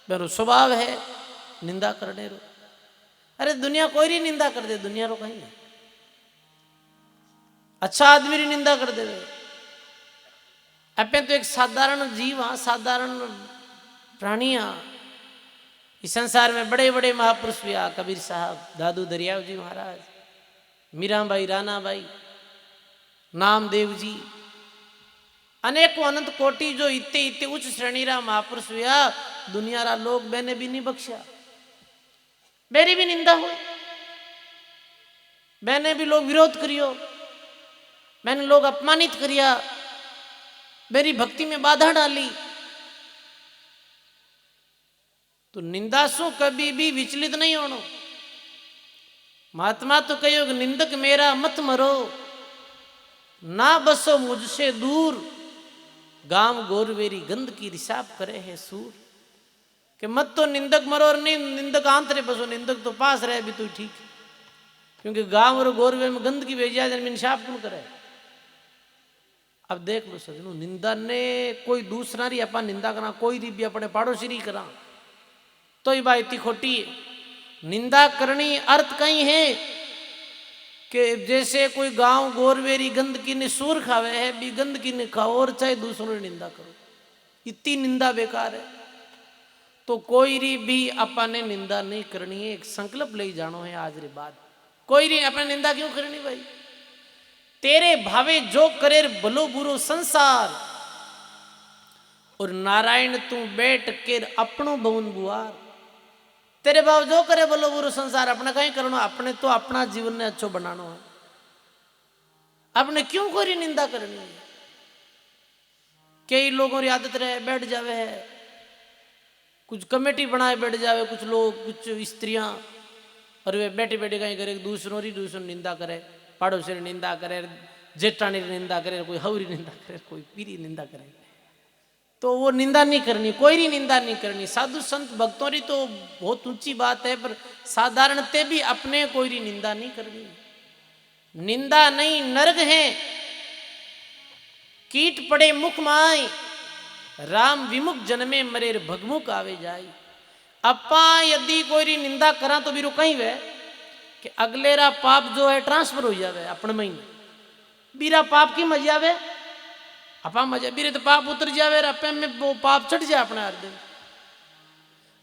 मेरा स्वभाव है निंदा करने रो। अरे दुनिया कोई री निंदा कर दे, दुनिया रो कहीं अच्छा आदमी री निंदा कर दे। अपने तो एक साधारण जीव हाँ, साधारण प्राणी हाँ। इस संसार में बड़े बड़े महापुरुष भी आ, कबीर साहब, दादू दरियाव जी महाराज, मीराबाई रानाबाई, नामदेव जी, अनेकों अनंत कोटि जो इतने इतने उच्च श्रेणी रा महापुरुष हुआ, दुनिया रा लोग मैंने भी नहीं बख्शा। मेरी भी निंदा हुई, मैंने भी लोग विरोध करियो, मैंने लोग अपमानित करिया, मेरी भक्ति में बाधा डाली। तो निंदा सु कभी भी विचलित नहीं होना। महात्मा तो कहो निंदक मेरा मत मरो, ना बसो मुझसे दूर, गांव गोरवेरी गंद की रिसाब करे है सूर। कि मत तो निंदक मरो और नहीं निंदक आंतरे बसो, निंदक तो पास रहे भी तो ठीक है। क्योंकि गांव और गोरवे में गंद की भेजिया जन इंसाफ कौन करे। अब देख लो सजनों, निंदा ने कोई दूसरा री अपन निंदा करा, कोई री भी अपने पड़ोसी री करा तो ही बात इतनी खोटी है। निंदा करनी अर्थ कहीं है कि जैसे कोई गांव गोरवेरी गंदगी ने सूर खावे है, भी गंदगी ने खाओ और चाहे दूसरों ने निंदा करो, इतनी निंदा बेकार है। तो कोई री भी अपन ने निंदा नहीं करनी है। एक संकल्प ले जानो है आज रे बाद, कोई नहीं, अपने निंदा क्यों करनी भाई। तेरे भावे जो करे भलो बुरो संसार, और नारायण तू बैठ के अपनो भवन बुआर। तेरे भाव जो करे भलो बुरो संसार, अपने कहीं करना, अपने तो अपना जीवन ने अच्छो बनाना है। अपने क्यों कोई निंदा करनी है। कई लोगों की आदत रहे बैठ जावे है, कुछ कमेटी बनाए बैठ जावे कुछ लोग, कुछ स्त्रियां, और वे बैठे बैठे कहीं करे दूसरों निंदा करे, पड़ोसी निंदा करे, जेठानी निंदा करे, कोई हवरी निंदा करे, कोई पीरी निंदा करे। तो वो निंदा नहीं करनी, कोई री निंदा नहीं करनी। साधु संत भक्तों री तो बहुत ऊंची बात है, पर साधारणते भी अपने कोई री निंदा नहीं करनी। निंदा नहीं नरक है, कीट पड़े मुख माय, राम विमुख जन्मे मरे भगमुख आवे जाए। अपा यदि कोई री निंदा करा तो बीरो कहीं वे कि अगले रा पाप जो है ट्रांसफर हो जावे अपने में। बीरा पाप की मजा आवे, अपा मजा बीरे तो पाप उतर जावे, अपने में वो पाप चढ़ जाए अपने हर दिन।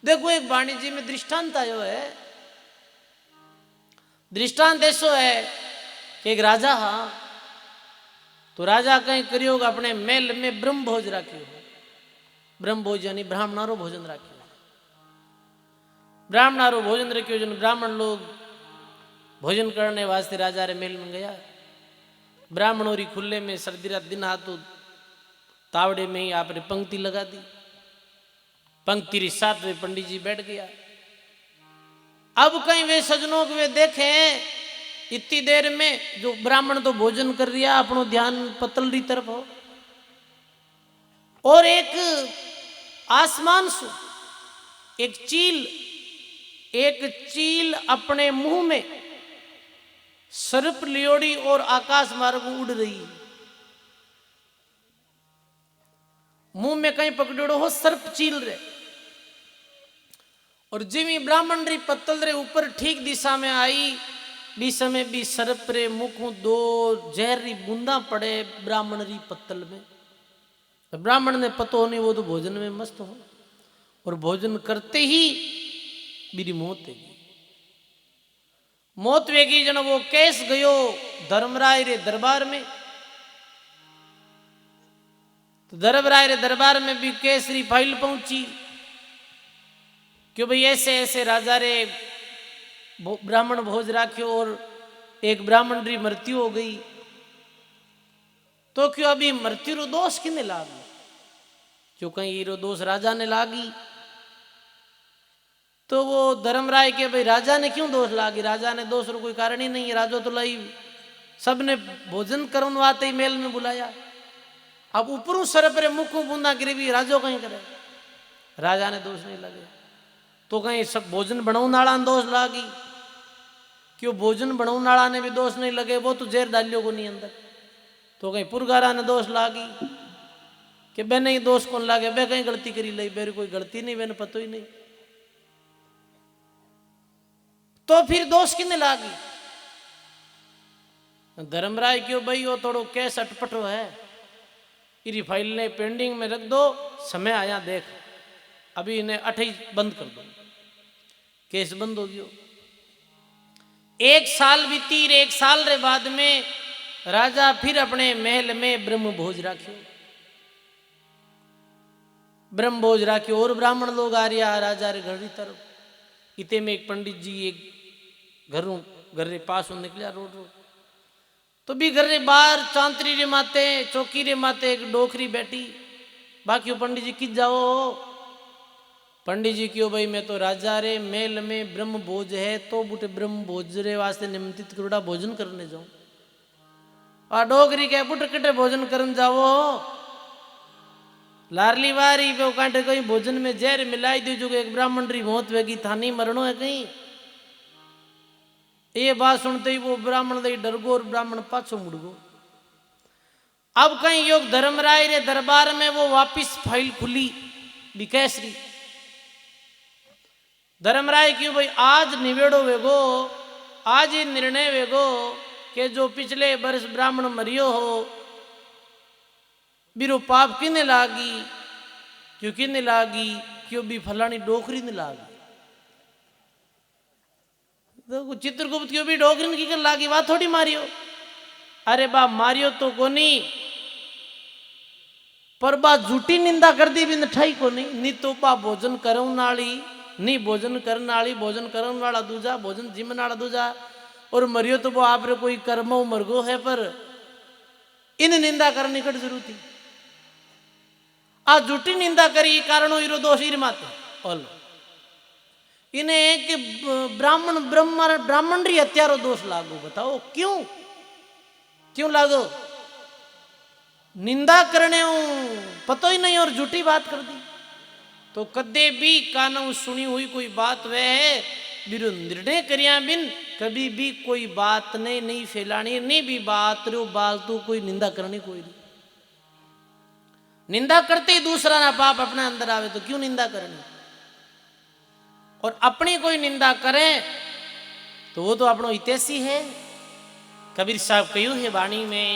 देखो एक वाणिज्य में दृष्टांत आयो है। दृष्टांत ऐसो है कि एक राजा, हाँ तो राजा कहीं करियो अपने महल में ब्रह्म भोज राख्यो। ब्रह्म भोज यानी ब्राह्मणारो भोजन राख्यो। ब्राह्मणारो भोजन रखियो, जन ब्राह्मण लोग भोजन करने वास्ते राजा रे महल में गया। ब्राह्मणों री खुले में सर्दी रात दिन हाथों तावड़े में ही आपने पंक्ति लगा दी। पंक्ति री 7वें पंडित जी बैठ गया। अब कहीं वे सजनों को वे देखे इतनी देर में जो ब्राह्मण तो भोजन कर रिया, अपनो ध्यान पतल री तरफ हो, और एक आसमान से एक चील अपने मुंह में सर्प लियोड़ी और आकाश मार्ग उड़ रही। मुंह में कहीं पकड़ो हो सर्प चील रे, और जिमी ब्राह्मण री पत्तल रे ऊपर ठीक दिशा में आई, बी समय भी सर्प रे मुख 2 जहर री बूंदा पड़े ब्राह्मण री पत्तल में। तो ब्राह्मण ने पतो नहीं, वो तो भोजन में मस्त हो, और भोजन करते ही मेरी मौत है। मौत वेगी जन वो केस गयो धर्मराय रे दरबार में। तो धर्मराय रे दरबार में भी केसरी फाइल पहुंची कि भाई ऐसे ऐसे राजा रे ब्राह्मण भोज राख्यो और एक ब्राह्मण री मृत्यु हो गई। तो क्यों अभी मृत्यु रो दोष किने लागी? क्यों कहीं रो दोष राजा ने लागी? तो वो धर्मराय के भाई राजा ने क्यों दोष लागी? राजा ने दोष रो कोई कारण ही नहीं है। राजो तो लाई सबने भोजन करवाते ही मेल में बुलाया। अब ऊपरू सरप रे मुख बूंदा गिरी भी राजो कहीं करे, राजा ने दोष नहीं लगे। तो कहीं सब भोजन बनाने वाला ने दोष लागी? क्यों भोजन बनाने वाला ने भी दोष नहीं लगे, वो तो जहर डालियो को नहीं अंदर। तो कहीं पुरगारा ने दोष लागी कि बे नहीं दोष कौन लागे, बे कहीं गलती करी ली, बेरी कोई गलती नहीं, मैंने पतो ही नहीं। तो फिर दोष किने लागी? धर्मराय क्यों भाई वो थोड़ो केस अटपटो है, इरी फाइल ने पेंडिंग में रख दो, समय आया देख, अभी इन्हें 8 बंद कर दो। केस बंद हो गयो। 1 साल बीती। 1 साल रे बाद में राजा फिर अपने महल में ब्रह्म भोज राख्यो। ब्रह्म भोज राख्यो और ब्राह्मण लोग आ रिया राजा रे घर की तरफ। इते में एक पंडित जी एक घर रे पास निकलिया रोड। तो भी घर रे बाहर चांतरी रे माते चौकी रे माते एक डोकरी बैठी। बाकी पंडित जी किस जाओ? पंडित जी क्यों भाई मैं तो राजा रे मेल में ब्रह्म भोज है, तो बूटे ब्रह्म भोज रे वास्ते निमंत्रित करोड़ा भोजन करने जाऊं। और डोकरी के बुट कटे भोजन करने जाओ, लारली वारी पे कांटे कहीं भोजन में जहर मिलाई दी जो एक ब्राह्मण री मौत वेगी, थानी मरणो है कहीं। ये बात सुनते ही वो ब्राह्मण दे डर गो और ब्राह्मण पाछो मुड़ गो। अब कहीं योग धर्मराय रे दरबार में वो वापिस फाइल खुली बिकेसरी। धर्मराय क्यों भाई आज निवेड़ो वेगो, आज ही निर्णय वेगो कि जो पिछले वर्ष ब्राह्मण मरियो हो बिरो पाप किने लागी? क्यों किने लागी? क्यों भी फलानी डोकरी ने लागी। तो चित्रगुप्त की भी डोगरिन की कर लागी बात थोड़ी मारियो। अरे बा मारियो तो कोनी पर बा झूठी निंदा कर दी भी नठाई को नहीं तो बा भोजन करन नाली नहीं भोजन करन नाली भोजन करन वाला दूजा भोजन जिमन वाला दूजा और मरियो तो वो आप रे कोई कर्मो मरगो है पर इन निंदा करने की जरूरत थी। आ झूठी निंदा करी कारण इरो दोष इर माते ओलो इन्हें कि ब्राह्मण ब्राह्मण री हत्यारो दोष लागो। बताओ क्यों क्यों लागो? निंदा करने पतो ही नहीं और झूठी बात कर दी। तो कदे भी कानों सुनी हुई कोई बात वह है बिरु निर्णय करिया बिन कभी भी कोई बात नहीं फैलानी नहीं भी बात रो बालतू कोई निंदा करनी कोई नहीं। निंदा करते ही दूसरा ना पाप अपने अंदर आवे तो क्यों निंदा करनी? और अपनी कोई निंदा करे तो वो तो अपनो हितैषी है। कबीर साहब कह्यू है वाणी में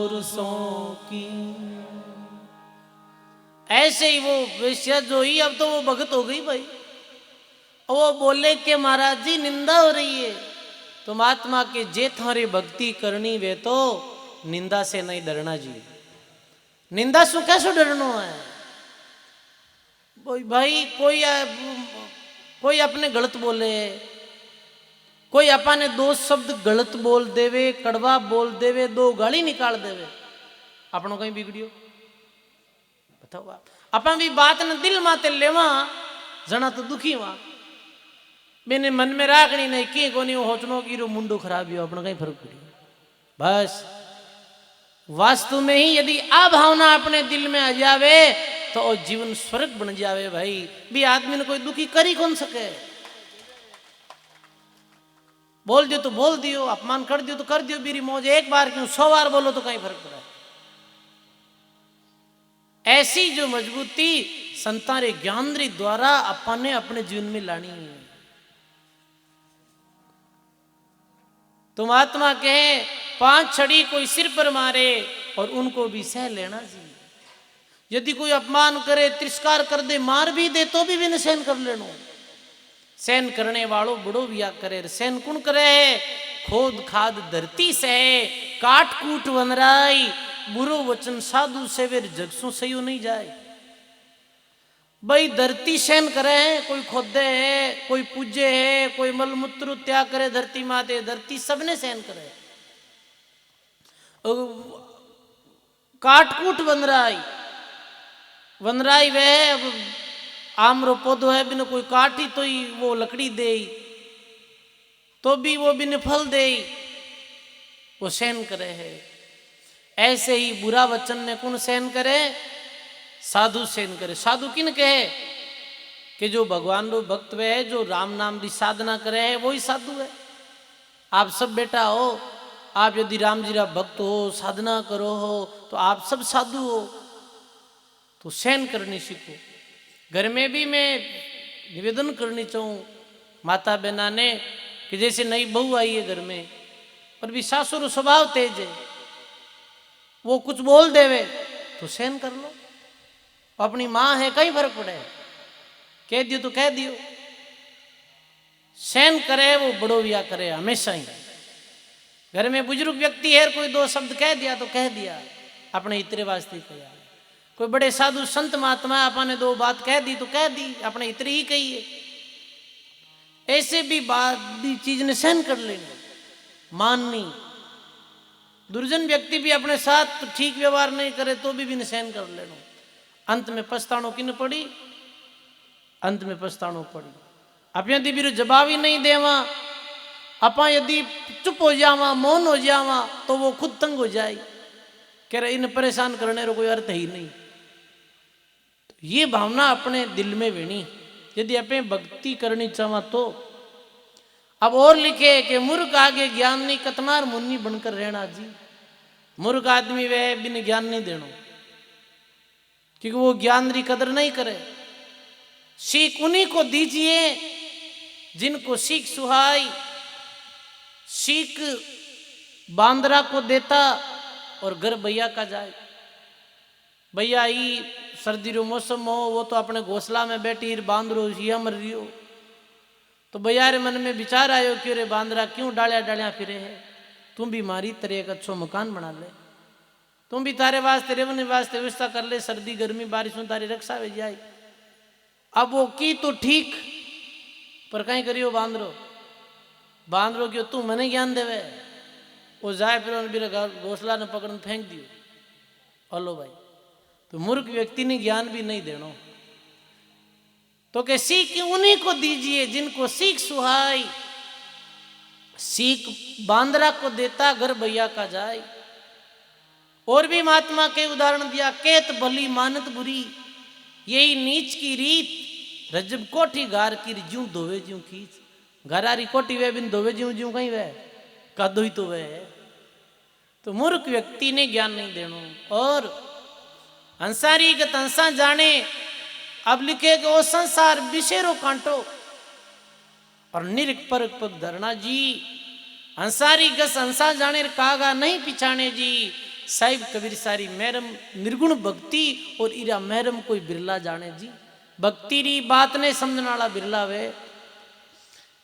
पुरुषों की। ऐसे ही वो वेश्या जो ही, अब तो वो भगत हो गई भाई। वो बोले कि महाराज जी निंदा हो रही है, तो महात्मा के जे थारी भक्ति करनी वे तो निंदा से नहीं डरना जी। निंदा से कैसे डरना है भाई? कोई अपने गलत बोले, कोई अपने दो शब्द गलत बोल देवे, कड़वा बोल देवे, दो गाली निकाल देवे, अपनों कहीं बिगड़ियो बताओ आप। अपन भी बात न दिल माते लेवा, जना तो दुखी वहां मैंने मन में राखनी नहीं की कोनी होचनो की रो मुंडो खराब हो, अपना कहीं फर्क पड़ी। बस वास्तु में ही यदि आ भावना अपने दिल में आ जावे तो जीवन स्वर्ग बन जावे भाई। भी आदमी ने कोई दुखी कर ही कौन सके। बोल दियो तो बोल दियो, अपमान कर दियो तो कर दियो, मेरी मौज। एक बार क्यों 100 बार बोलो तो कहीं फर्क पड़ा। ऐसी जो मजबूती संतारे ज्ञानरी द्वारा अपन ने अपने जीवन में लानी है। तुम आत्मा कहे 5 छड़ी कोई सिर पर मारे और उनको भी सह लेना चाहिए। यदि कोई अपमान करे, तिरस्कार कर दे, मार भी दे तो भी बिन सहन कर लेनो। सहन करने वालों बड़ो बिया करे। सहन कुण करे? खोद खाद धरती से काट कूट वनराई, बुरो वचन साधु से वे जगसों सही नहीं जाए। भाई धरती सहन करे है, कोई खोदे है, कोई पूजे है, कोई मलमूत्र त्याग करे धरती माते, धरती सबने सहन करे। काटकूट वनराई, वनराई वह अब आमरो पौधो है, बिन कोई काटी तो ही वो लकड़ी दे, तो भी वो बिन फल दे, वो सहन करे है। ऐसे ही बुरा वचन ने कौन सहन करे? साधु सहन करे। साधु किन कहे? कि जो भगवान रो भक्त वे है, जो राम नाम की साधना करे है, वही साधु है। आप सब बेटा हो, आप यदि राम जी रा भक्त हो, साधना करो हो, तो आप सब साधु हो। तो सहन करनी सीखो। घर में भी मैं निवेदन करनी चाहूँ माता बहना ने कि जैसे नई बहू आई है घर में, और भी सासुर स्वभाव तेज है, वो कुछ बोल देवे तो सहन कर लो। अपनी माँ है, कहीं फर्क पड़े, कह दियो तो कह दियो। सहन करे वो बड़ो बिया करे हमेशा ही। घर में बुजुर्ग व्यक्ति है, कोई 2 शब्द कह दिया तो कह दिया, अपने इतरे वास्ते किया। कोई बड़े साधु संत महात्मा अपने 2 बात कह दी तो कह दी, अपने इतरी ही कही है। ऐसे भी बात भी चीज ने सहन कर लेना, माननी। दुर्जन व्यक्ति भी अपने साथ ठीक व्यवहार नहीं करे तो भी सहन कर लेना। अंत में पछतानो किन पड़ी? अंत में पछतानो पड़ी। आप यदि भी जवाब ही नहीं देवा, अपा यदि चुप हो जावा, मौन हो जावा, तो वो खुद तंग हो जाए, कह रहे इन परेशान करने का कोई अर्थ ही नहीं। तो ये भावना अपने दिल में वेणी, यदि अपने भक्ति करनी चाहवा तो। अब और लिखे कि मूर्ख आगे ज्ञान नहीं, कतनार मुन्नी बनकर रहना जी। मूर्ख आदमी वह बिन ज्ञान नहीं देनो, क्योंकि वो ज्ञान की कदर नहीं करे। सीख उन्हीं को दीजिए जिनको सीख सुहाई। सीख बांदरा को देता और घर भैया का जाए। भैया ही सर्दी रो मौसम हो, वो तो अपने घोसला में बैठी बांदरो ये मर रही हो, तो भैया रे मन में विचार आयो कि रे बांदरा क्यों डालिया डालिया फिरे है, तुम भी मारी तरह एक अच्छो मकान बना ले, तुम भी तारे वास्ते रेवने वास्ते व्यवस्था कर ले, सर्दी गर्मी बारिश में तारी रक्षा हो जाए। अब वो की तो ठीक, पर कहीं करियो बांदरो, बांदरो क्यों तू मने ज्ञान देवे, वो जाए फिर घोसला ने पकड़ फेंक दियो। हलो भाई, तो मूर्ख व्यक्ति ने ज्ञान भी नहीं देनो, तो के सीख उन्हीं को दीजिए जिनको सीख सुहाई। सीख बांदरा को देता, घर भैया का जाए। और भी महात्मा के उदाहरण दिया, केत भली मानत बुरी, यही नीच की रीत, रजब कोठी गार की ज्यूं धोवे ज्यूं खींच। घरारी कोठी वे बिन धोवे ज्यूं ज्यूं कहीं वह कादो ही तो वह है। तो मूर्ख व्यक्ति ने ज्ञान नहीं देनो। और अंसारी गत अंसा जाने, अब लिखे कि वो संसार बिसेरो कांटो और निरक परक पग धरना जी। अंसारी गस अंसा जाने कागा नहीं पिछाने जी, साहिब कबीर सारी महरम निर्गुण भक्ति और इरा महरम कोई बिरला जाने जी। भक्ति री बात ने समझने वाला बिरला वे।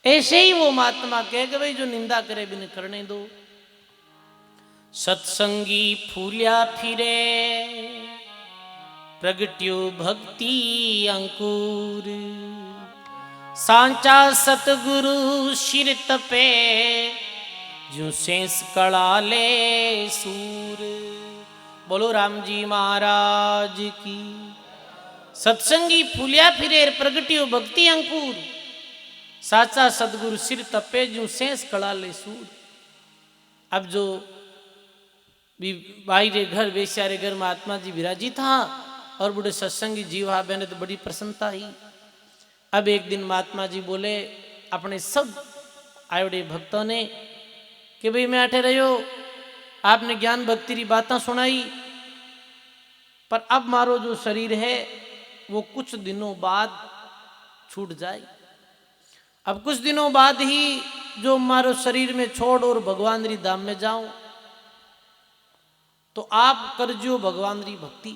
ऐसे ही वो महात्मा कह के भाई जो निंदा करे बिन करने दो। सत्संगी फूल्या फिरे प्रगट्यो भक्ति अंकुर, सांचा सतगुरु शिर तपे जो शेष कड़ा ले सूर। बोलो राम जी महाराज की। सत्संगी फूलिया फिरे प्रगट्यो भक्ति अंकुर, साचा सतगुरु सिर तपे जो शेष कड़ा ले सूर। अब जो बाहर घर बेचारे घर महात्मा जी विराजी था और बूढ़े सत्संगी जीव हा बहने तो बड़ी प्रसन्नता ही। अब एक दिन महात्मा जी बोले अपने सब आयोडे भक्तों ने कि भाई मैं अठे रहो, आपने ज्ञान भक्ति की बातें सुनाई, पर अब मारो जो शरीर है वो कुछ दिनों बाद छूट जाए। अब कुछ दिनों बाद ही जो मारो शरीर में छोड़ और भगवान री धाम में जाऊं, तो आप करजो भगवान री भक्ति।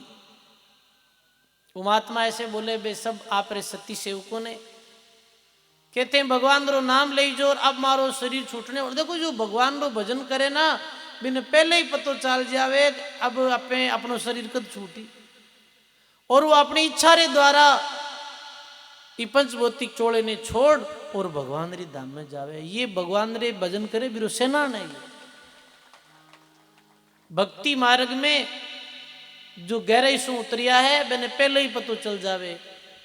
वो महात्मा ऐसे बोले बे सब आप रे सती सेवकों ने कहते हैं भगवान रो नाम ले जो और अब मारो शरीर छूटने। और देखो जो भगवान रो भजन करे ना बिन पहले ही पतो चल जावे अब अपने अपनो शरीर कद छूटी, और वो अपनी इच्छा रे द्वारा पंचभौतिक चोड़े ने छोड़ और भगवान री धाम में जावे। ये भगवान रे भजन करे बिरो सेना नहीं। भक्ति मार्ग में जो गहराई से उतरिया है मैंने पहले ही पतो चल जावे।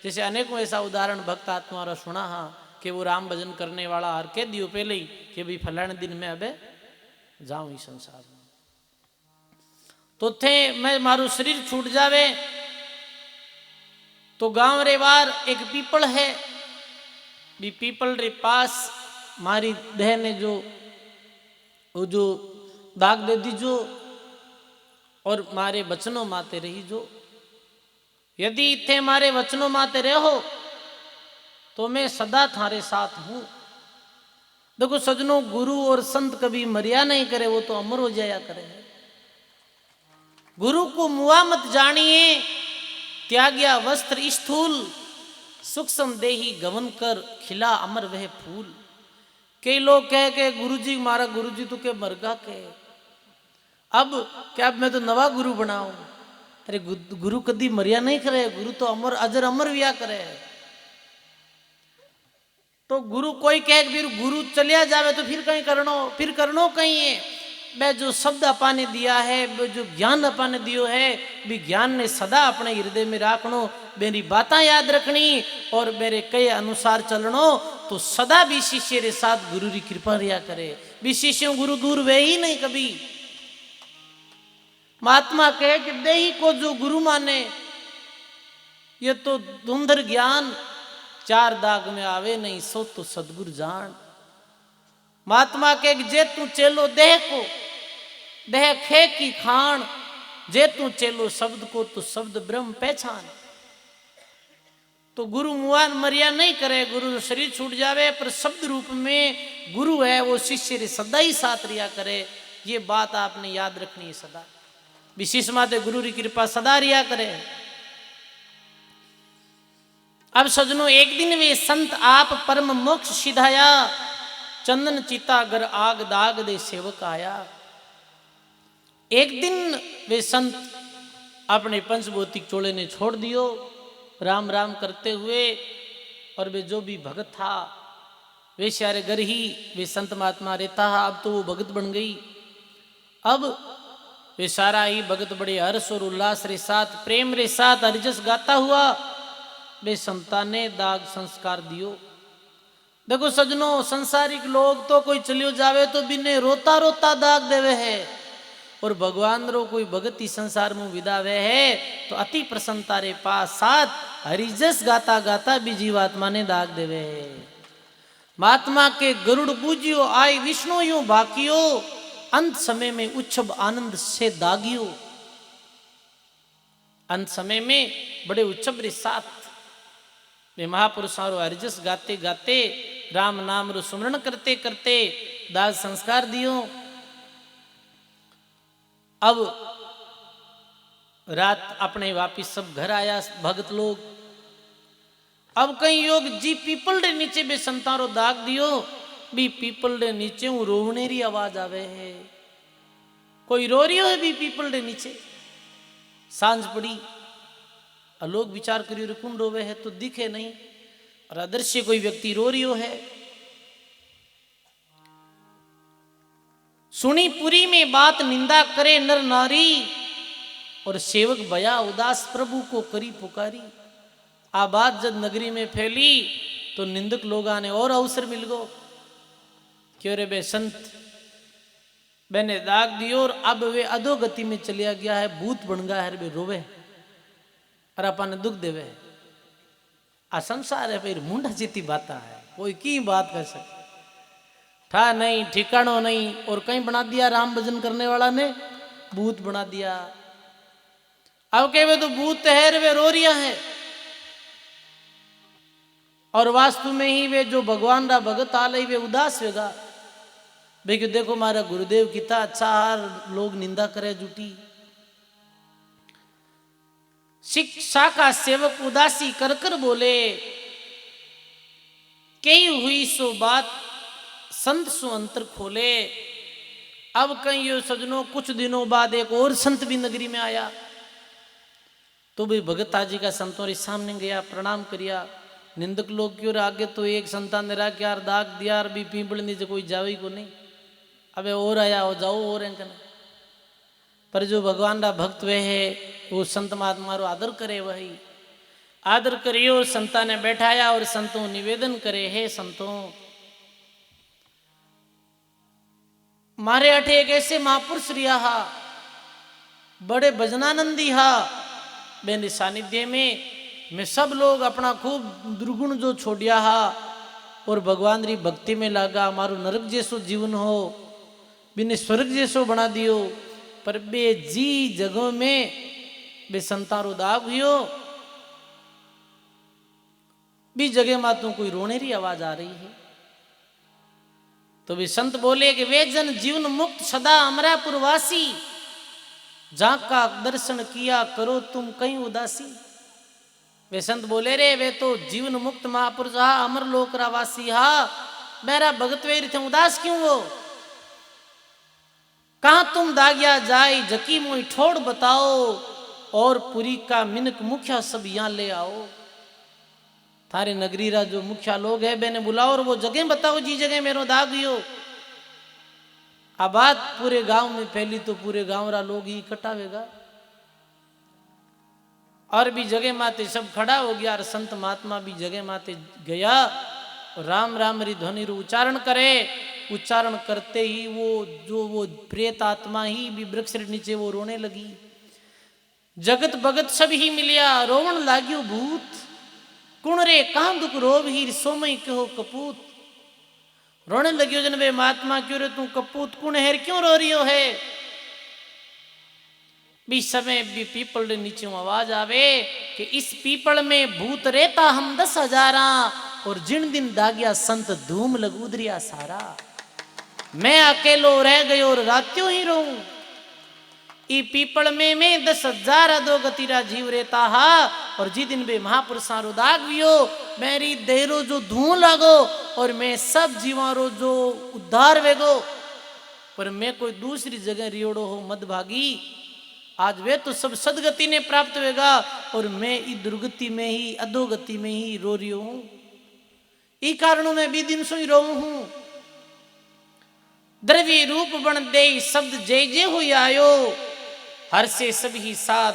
जैसे अनेकों ऐसा उदाहरण भक्त आत्मा रा सुना हा कि वो राम भजन करने वाला और कह दियो पहले ही कि भाई फलाने दिन में अबे जाऊं इस संसार में, तो थे मैं मारू शरीर छूट जावे। तो गांव रे बार एक पीपल है, भी पीपल रे पास मारी देह ने जो वो जो दाग दे दीजो और मारे वचनों माते रही जो। यदि थे मारे वचनों माते रहो तो मैं सदा थारे साथ हूं। देखो सजनों, गुरु और संत कभी मरिया नहीं करे, वो तो अमर हो जाया करे। गुरु को मुआ मत जानिए, त्याग्या वस्त्र स्थूल, सूक्ष्म देही गवन कर खिला अमर वह फूल। कई लोग कह के गुरुजी मारा गुरुजी तो के मरगा के, अब क्या मैं तो नवा गुरु बनाऊं। अरे गुरु कदी मरिया नहीं करे, गुरु तो अमर अजर अमर विया करे। तो गुरु कोई कहे फिर गुरु चलिया जावे तो फिर करनो कहीं है। मैं जो शब्द अपाने दिया है, जो ज्ञान अपाने दियो है, भी ज्ञान ने सदा अपने हृदय में राखनो, मेरी बातें याद रखनी और मेरे कई अनुसार चलनो, तो सदा भी शिष्य के साथ गुरु की कृपा रिया करे। भी शिष्यों गुरु दूर वे ही नहीं कभी। महात्मा कहे कि देही को जो गुरु माने, ये तो धुंधर ज्ञान चार दाग में आवे नहीं, सो तो सदगुरु जान। महात्मा के जे तू चेलो देह को, देह खे की खान, जे तू चेलो शब्द को तो शब्द ब्रह्म पहचान। तो गुरु मुआन मरिया नहीं करे, गुरु शरीर छूट जावे, पर शब्द रूप में गुरु है वो शिष्य रे सदा ही साथ रिया करे। ये बात आपने याद रखनी है सदा। विशेष माते गुरु की कृपा सदा रिया करे। अब सजनों, एक दिन वे संत आप परम मोक्ष सिधाया, चंदन चिता गर आग दाग दे सेवक आया। एक दिन वे संत अपने पंचभौतिक चोले ने छोड़ दियो, राम राम करते हुए, और वे जो भी भगत था वे सारे घर ही वे संत महात्मा रहता है। अब तो वो भगत बन गई। अब वे सारा ही भगत बड़े हर्ष और उल्लास रे साथ, प्रेम रे साथ हरिजस गाता हुआ वे संता ने दाग संस्कार दियो। देखो सजनों, संसारिक लोग तो कोई चलियो जावे तो बिने रोता रोता दाग देवे है, और भगवान रो कोई भगत ही संसार में विदावे है तो अति प्रसन्नता रे पास साथ हरिजस गाता गाता भी जीवात्मा ने दाग देवे है। महात्मा के गरुड़ पूजियो आय विष्णु यूं बाकियो, अंत समय में उच्छब आनंद से दागियो। अंत समय में बड़े उच्छब रे साथ वे महापुरुषों रो हरिजस गाते गाते, राम नाम रो सुमरण करते करते दाग संस्कार दियो। अब रात अपने वापिस सब घर आया भगत लोग। अब कई योग जी पीपल रे नीचे बे संतारो दाग दियो, भी पीपल रे नीचे हूँ रोवने री आवाज आवे है। कोई रो रियो है भी पीपल रे नीचे। सांझ पड़ी, लोग विचार करियो रे कौन रोवे है, तो दिखे नहीं, और अदृश्य कोई व्यक्ति रो रियो है। सुनी पुरी में बात निंदा करे नर नारी, और सेवक भया उदास प्रभु को करी पुकारी। आ बात जब नगरी में फैली तो निंदक लोगा ने और अवसर मिल गो, क्यों रे बे संत मैंने दाग दियो, और अब वे अधोगति में चलिया गया है, भूत बन गया है, वे रोवे और अपन दुख देवे। आ संसार है फिर मुंडा जीती बात है, कोई की बात कर सके, ठा नहीं ठिकानो नहीं। और कहीं बना दिया राम भजन करने वाला ने, भूत बना दिया। अब कहे वे तो भूत है, वे रो रिया है, और वास्तु में ही वे जो भगवान रा भगत आले वे उदास वेगा। भाई कि देखो मारा गुरुदेव कितना अच्छा हार, लोग निंदा करे जुटी। शिक्षा का सेवक उदासी कर कर बोले, कई हुई सो बात संत सो अंतर खोले। अब कहीं यो सजनों कुछ दिनों बाद एक और संत भी नगरी में आया, तो भी भगत जी का संतों रे सामने गया, प्रणाम करिया। निंदक लोग क्यों आगे तो एक संतान ने रख यार दाग दिया, भी पीपल नीचे कोई जावे को नहीं, अबे और आया हो जाओ और एंकन। पर जो भगवान रा भक्त वे है, वो संत महात्मा रो आदर करे, वही आदर करियो। संता ने बैठाया और संतों निवेदन करे, हे संतों मारे अठे एक ऐसे महापुरुष रिया हा, बड़े भजनानंदी हा, बेने सानिध्य में सब लोग अपना खूब दुर्गुण जो छोड़िया हा, और भगवान री भक्ति में लागा। मारो नरक जैसो जीवन हो, बिने स्वर्ग जैसो बना दियो। पर बे जी जगह में बे संतारो दाग हुयो, भी जगह मातों कोई रोने री आवाज आ रही है। तो भी संत बोले कि वे जन जीवन मुक्त सदा अमरापुरवासी, जहां का दर्शन किया करो तुम कहीं उदासी। वे संत बोले रे वे तो जीवन मुक्त महापुरुष हा, अमर लोक रावासी हा, मेरा भगत वे थे उदास क्यों हो। कहां तुम दागिया जाए जकी मोई ठोड़ बताओ, और पुरी का मिनक मुखिया सब यहां ले आओ। थारे नगरी रा जो मुखिया लोग है मैंने बुलाओ, और वो जगह बताओ जी जगह मेरो दाग हो। अब बात पूरे गांव में फैली तो पूरे गांव रा लोग ही इकट्ठावेगा, और भी जगह माते सब खड़ा हो गया। और संत महात्मा भी जगह माते गया, राम राम री ध्वनि रू उच्चारण करे। उच्चारण करते ही वो प्रेत आत्मा ही भी वृक्ष रे नीचे वो रोने लगी। जगत भगत सब ही मिलिया, रोवन लाग्यो भूत, कुण रे कहां दुख रोव ही सोमई कहो कपूत। रोने लगियो जन वे महात्मा क्यों रे तू कपूत कुण है, क्यों रो रियो है। भी समय भी पीपल रे नीचे आवाज आवे कि इस पीपल में भूत रहता हम 10,000, और जिन दिन दागिया संत धूम लगुदरिया सारा। मैं अकेलो रह गयो और रात्यों ही रहूं, ई पीपल में मैं 10,000 अधोगतिरा जीव रहता हा। और जी दिन बे महापुरुषा रो दाग वियो, मेरी देरो जो धुआं लागो, और मैं सब जीवा रो जो उद्धार वेगो। पर मैं कोई दूसरी जगह रियोड़ो हो मदभागी, आज वे तो सब सदगति ने प्राप्त होगा, और मैं ई दुर्गति में ही अधोगति में ही रो रही हूं। ई कारणों में भी दिन सो ही रो हूं। द्रव्य रूप बन दे शब्द जय जय हुई आयो, हर से सभी साध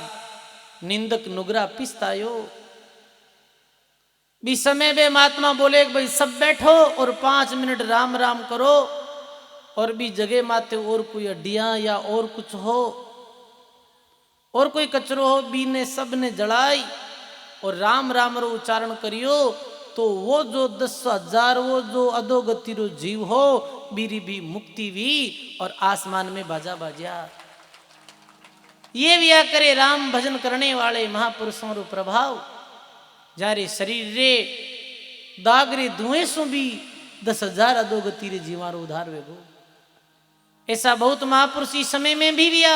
निंदक नुगरा पिस्तायो। भी समय वे महात्मा बोले भाई सब बैठो और 5 मिनट राम राम करो, और भी जगह माते और कोई अड्डियां या और कुछ हो और कोई कचरो हो, बी ने सब ने जड़ाई और राम राम रो उच्चारण करियो। तो वो जो 10,000 वो जो अधोगति रो जीव हो, बीरी भी मुक्ति भी, और आसमान में बाजा बाजा। ये विया करे राम भजन करने वाले महापुरुषों रो प्रभाव, जारे शरीर रे दाग रे धुएं सो भी 10,000 अधोगति रे जीवारो उधार वेगो। ऐसा बहुत महापुरुष इस समय में भी विया।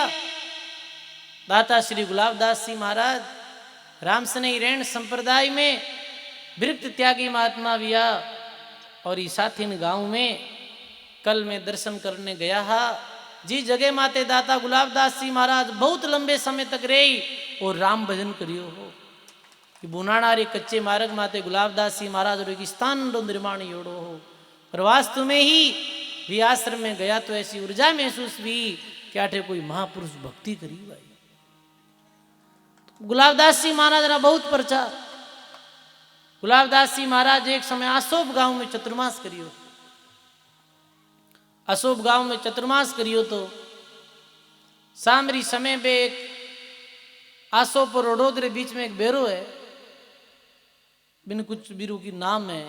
दाता श्री गुलाबदास जी महाराज रामसनेही रेण संप्रदाय में विरक्त त्यागी महात्मा विया और ई साथीन गांव में कल मैं दर्शन करने गया हा। जी जगह माते दाता गुलाबदास जी महाराज बहुत लंबे समय तक रही और राम भजन करियो हो। बुनाना रे कच्चे मार्ग माते गुलाबदास जी महाराज रो स्थान रो निर्माण योड़ो हो। और वास्तव में ही भी आश्रम में गया तो ऐसी ऊर्जा महसूस हुई कि आठे कोई महापुरुष भक्ति करी भाई। गुलाबदास जी महाराज रा बहुत प्रचार। गुलाबदास जी महाराज एक समय आसोप गांव में चतुर्मास करियो। अशोभ गांव में चतुर्मास करियो तो सामरी समय पे एक आसोप और वडोदरे बीच में एक बेरो है, बिन कुछ बीरू की नाम है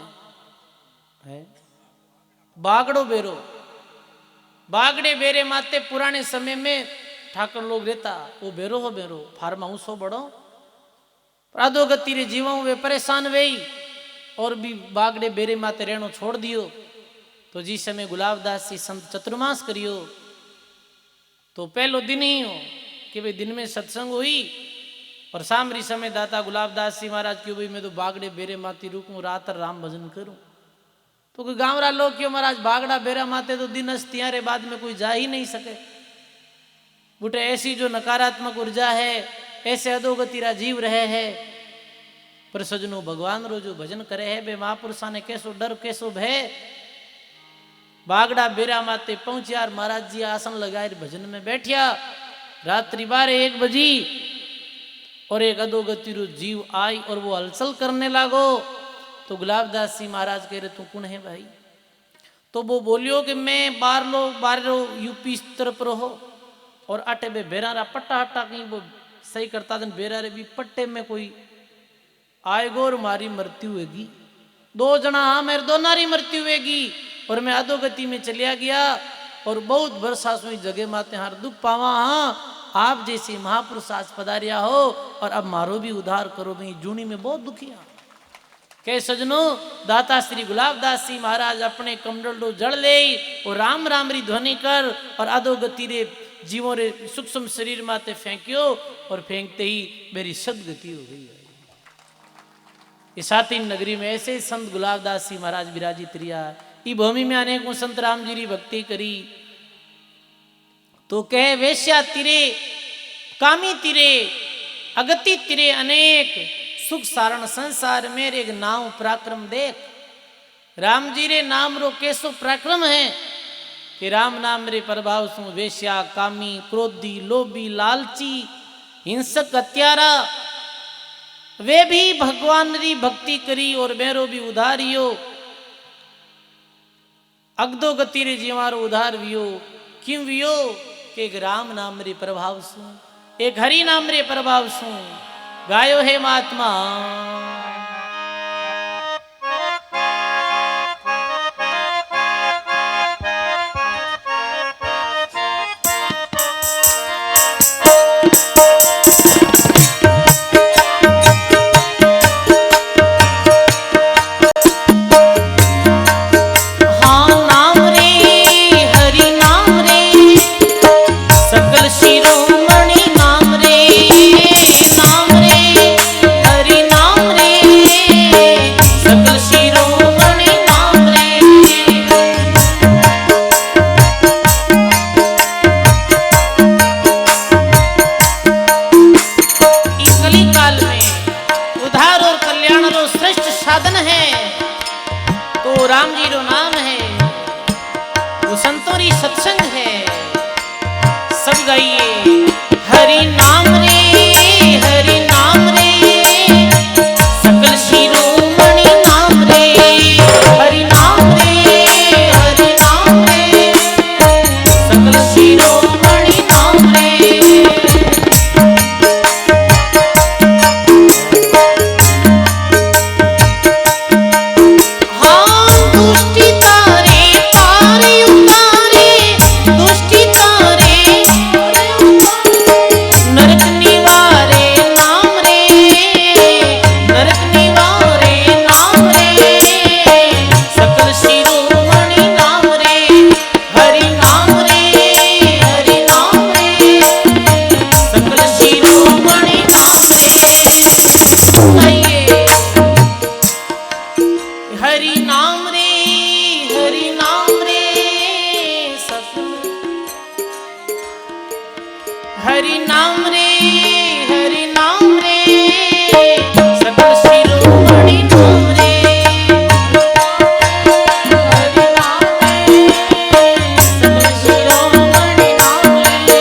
बागड़ो बेरो। बागड़े बेरे माते पुराने समय में ठाकर लोग रहता वो बेरो हो। बेरो फार्म हाउस हो बड़ो प्रादोगति रे जीवों वे परेशान वेई और भी बागड़े बेरे माते रहनो छोड़ दियो। तो जिस समय गुलाबदास जी संत चतुर्मास करियो तो पहलो दिन ही हो कि भाई दिन में सत्संग हुई और सामरी समय दाता गुलाबदास जी महाराज क्यों भाई मैं तो बागड़े बेरे माती रुकूं रात राम भजन करूं। तो कोई गांव रा लोग क्यों महाराज बागड़ा बेरा माते तो दिन अस्तियारे बाद में कोई जा ही नहीं सके। बुटे ऐसी जो नकारात्मक ऊर्जा है ऐसे अधोगति रा जीव रहे है। पर सजनो भगवान रो जो भजन करे है बे महापुरुषा ने कैसो डर कैसो भय। बागड़ा बेरा माते पहुंचिया महाराज जी आसन लगाए भजन में बैठिया। रात्रि 12-1 बजी और एक अधोगति रो जीव आई और वो हलचल करने लागो। तो गुलाबदास जी महाराज कह रहे तू कौन है भाई। तो वो बोलियो कि मैं बारलो यूपी तरफ रहो और आटे बे बेरा रा पट्टा हट्टा कहीं वो सही करता दिन बेरा रे भी पट्टे में कोई आएगो और मारी मृत्यु होगी। 2 जना हाँ मेरे दोनों री मृत्यु होगी। और मैं अधोगति में चलिया गया और बहुत वर्षा हुई जगह माते हार दुख पावा। हाँ आप जैसे महापुरुष आज पधारिया हो और अब मारो भी उद्धार करो। मैं जूनी में बहुत दुखिया के सजनो दाता श्री गुलाबदास जी महाराज अपने कमंडल डो जड़ ले और राम राम री ध्वनि कर और अधोगति रे जीवों रे सूक्ष्म शरीर माते फेंकियो और फेंकते ही मेरी सदगति हो गई। इस सातिन नगरी में ऐसे संत गुलाबदास जी महाराज विराजित रिया। ई भूमि में अनेकों संत राम जी री भक्ति करी। तो कह वेश्या तिरे कामी तिरे अगति तिरे अनेक सुख सारण संसार मेरे एक नाम पराक्रम देख। राम जी रे नाम रो कैसो पराक्रम है कि राम नाम रे प्रभाव सु वेश्या कामी क्रोधी लोभी लालची हिंसक हत्यारा वे भी भगवान री भक्ति करी और मेरो भी उधारियो। अगदोगति रे जीवारो उधार वियो किम वियो के एक राम नाम रे प्रभाव सु एक हरि नाम रे प्रभाव सु गायो है महात्मा। शिरोमणि नाम रे हरि नाम नाम रे हरि नाम रे सकल शिरोमणि नाम रे हरि नाम रे सकल शिरोमणि नाम रे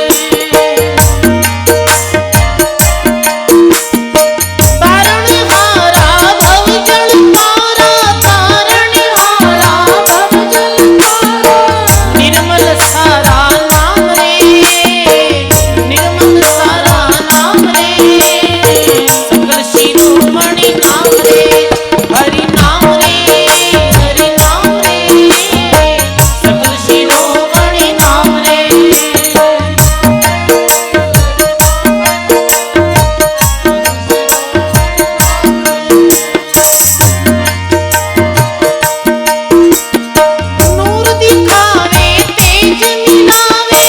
तारणहारा भवजल तारा तारणहारा भवजल तारा निर्मल सारा नाम रे निर्मल सारा नाम रे सकल शिरोमणि नाम रे हरि नाम रे हरि नाम रे सकल शिरोमणि नाम रे नूर दिखावे तेज मिलावे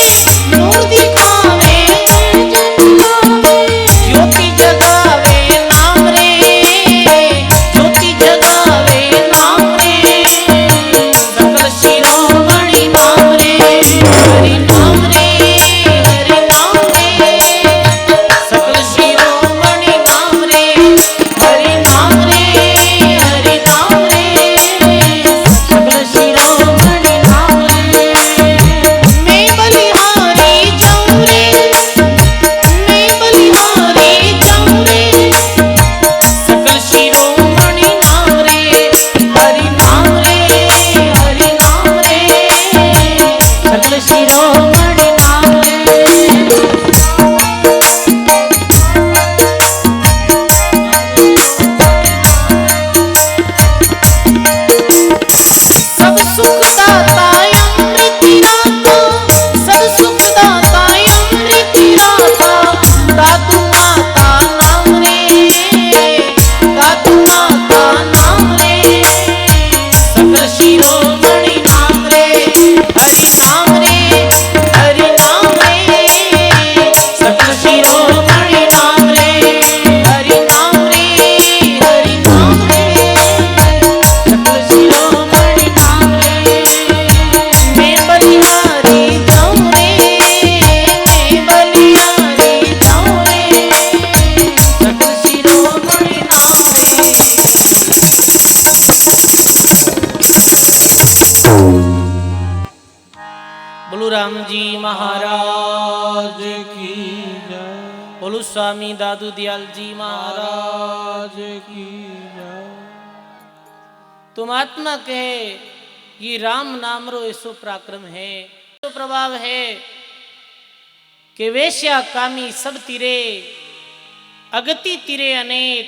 नूर दिखावे तेज मिलावे ज्योति जगावे नाम रे ज्योति जगावे नाम रे सकल शिरोमणि नाम रे हरि नाम रे हरि नाम रे सकल शिरोमणि नाम रे हरि नाम रे हरि नाम रे सकल शिरोमणि नाम रे मैं बलिहारी जाऊं रे मैं बलिहारी जाऊं रे सकल शिरोमणि नाम रे हरि नाम रे हरि नाम रे सकल शिरोमणि नाम रे सब सुख दाता अमृत राता सब सुख दाता अमृत राता दादू माता नाम रे दादू माता नाम रे सकल शिरोमणि नाम रे हरि नाम रे हरि नाम रे सकल शिरोमणि नाम रे हरि नाम रे हरि नाम रे सकल शिरोमणि नाम रे मैं बलिहारी जाऊं रे मैं बलिहारी जाऊं रे सकल शिरोमणि नाम रे बोलो राम जी महाराज की जय बोलो स्वामी दादू दयाल जी महाराज की जय तुम आत्मा कहे ये राम नाम रो ऐसो पराक्रम है तो प्रभाव है कि वेश्या कामी सब तीरे अगति तीरे अनेक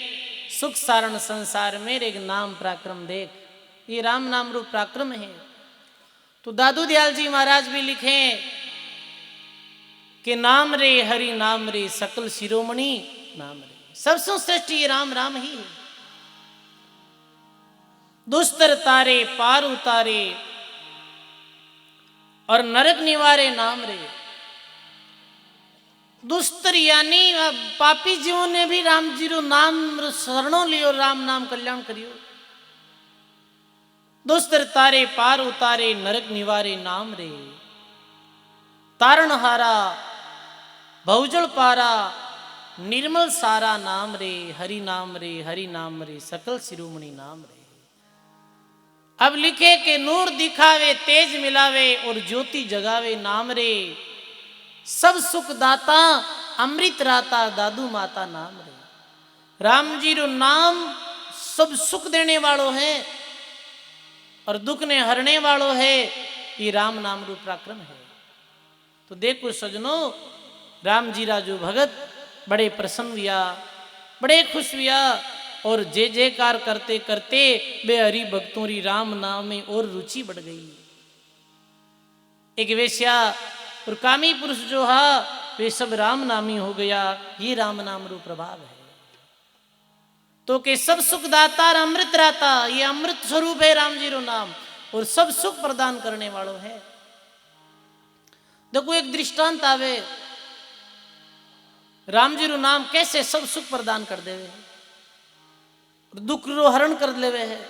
सुख सारण संसार मेरे नाम पराक्रम देख ये राम नाम रो पराक्रम है। तो दादू दयाल जी महाराज भी लिखे कि नाम रे हरि नाम रे सकल शिरोमणि नाम रे सबसे श्रेष्ठ ये राम राम ही है। दुस्तर तारे पार उतारे और नरक निवारे नाम रे दुस्तर यानी पापी जीवों ने भी राम जी रो नाम शरणों लियो राम नाम कल्याण करियो। दुस्तर तारे पार उतारे नरक निवारे नाम रे तारणहारा भवजल पारा निर्मल सारा नाम रे हरि नाम रे हरि नाम रे सकल शिरोमणि नाम रे। अब लिखे के नूर दिखावे तेज मिलावे और ज्योति जगावे नाम रे सब सुख दाता अमृत राता दादू माता नाम रे। राम जी रो नाम सब सुख देने वालों है और दुख ने हरने वालों है ये राम नाम रूप पराक्रम है। तो देखो सजनों राम जी रा जो भगत बड़े प्रसन्न हुआ बड़े खुश हुआ और जय जयकार करते करते बे हरि भक्तों री राम नाम में और रुचि बढ़ गई। एक वेश्या और कामी पुरुष जो है वे सब राम नामी हो गया ये राम नाम रूप प्रभाव है। तो के सब सुख दाता अमृत राता ये अमृत स्वरूप है राम जी रो नाम और सब सुख प्रदान करने वालों है। देखो एक दृष्टांत आवे राम जी रो नाम कैसे सब सुख प्रदान कर देवे दुख रो हरण कर लेवे है।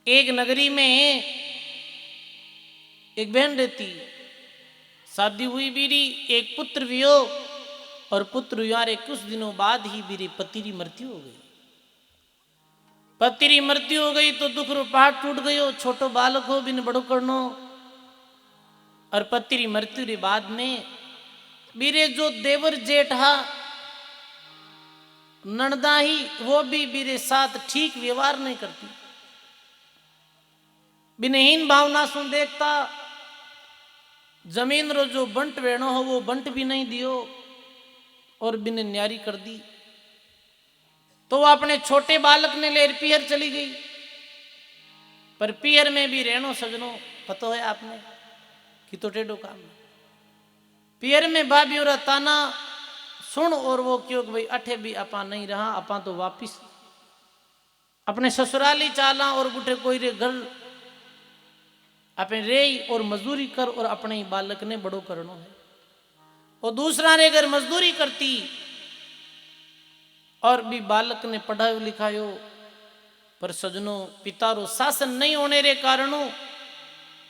एक नगरी में एक बहन रहती शादी हुई बीरी, एक पुत्र भी हो, और पुत्र हुआरे कुछ दिनों बाद ही बीरी पति की मृत्यु हो गई। पति की मृत्यु हो गई तो दुख रो पहाड़ टूट गयो, छोटो बालक हो बिन बड़ो करनो। और पति की मृत्यु के बाद में बीरे जो देवर जेठा नणदा ही वो भी बीरे साथ ठीक व्यवहार नहीं करती, बिनहीन भावना सुन देखता। जमीन रो जो बंट वेणो हो वो बंट भी नहीं दियो और बिन न्यारी कर दी। तो वो अपने छोटे बालक ने ले पीहर चली गई। पर पीहर में भी रहनो सजनो पतो है आपने कि तो टेढ़ो काम है। पीहर में भाभी और ताना सुन और वो क्यों भाई अठे भी अपा नहीं रहा, अपा तो वापिस अपने ससुराली चाला और गुटे कोई रे घर अपने रे और मजदूरी कर और अपने ही बालक ने बड़ो करनो है। और दूसरा रे घर मजदूरी करती और भी बालक ने पढ़ायो लिखायो, पर सजनो पिता रो शासन नहीं होने रे कारणों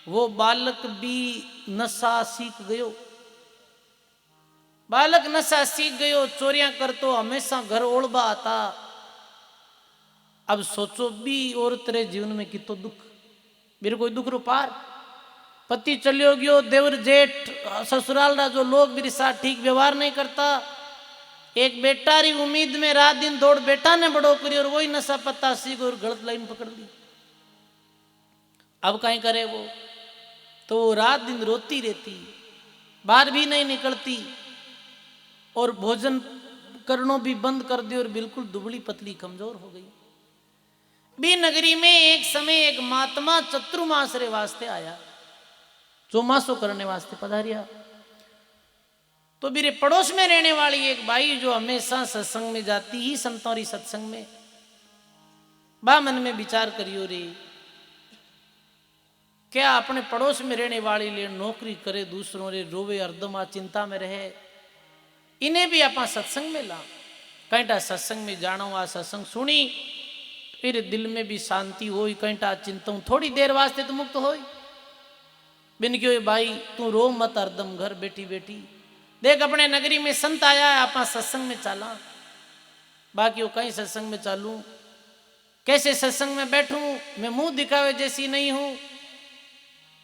वो बालक भी नशा सीख गयो। बालक नशा सीख गयो, चोरियां कर तो हमेशा घर ओढ़बा आता। अब सोचो भी और तेरे जीवन में कितो दुख, मेरे कोई दुख रो पार। पति चलियो गयो, देवर जेठ ससुराल रा जो लोग मेरे साथ ठीक व्यवहार नहीं करता। एक बेटा री उम्मीद में रात दिन दौड़ बेटा ने बड़ो करी और वही नशा पत्ता सीख और गलत लाइन पकड़ ली। अब कहीं करे वो, तो वो रात दिन रोती रहती, बाहर भी नहीं निकलती और भोजन करनो भी बंद कर दी और बिल्कुल दुबली पतली कमजोर हो गई। बी नगरी में एक समय एक महात्मा चतुर्मास रे वास्ते आया, चौमासो करने वास्ते पधारिया। तो मेरे पड़ोस में रहने वाली एक बाई जो हमेशा सत्संग में जाती ही संतौरी सत्संग में, बा मन में विचार करियो रे क्या अपने पड़ोस में रहने वाली ले नौकरी करे, दूसरों रे रोवे अर्धमा चिंता में रहे, इन्हें भी अपना सत्संग में ला। कहीं सत्संग में जानो, आ सत्संग सुनी फिर दिल में भी शांति हो, कहीं चिंता थोड़ी देर वास्ते तो मुक्त हो। बिन क्यों भाई तू रो मत अर्दम घर बैठी बैठी, देख अपने नगरी में संत आया है, अपना सत्संग में चला। बाकी वो कहीं सत्संग में चालू, कैसे सत्संग में बैठूं, मैं मुंह दिखावे जैसी नहीं हूं।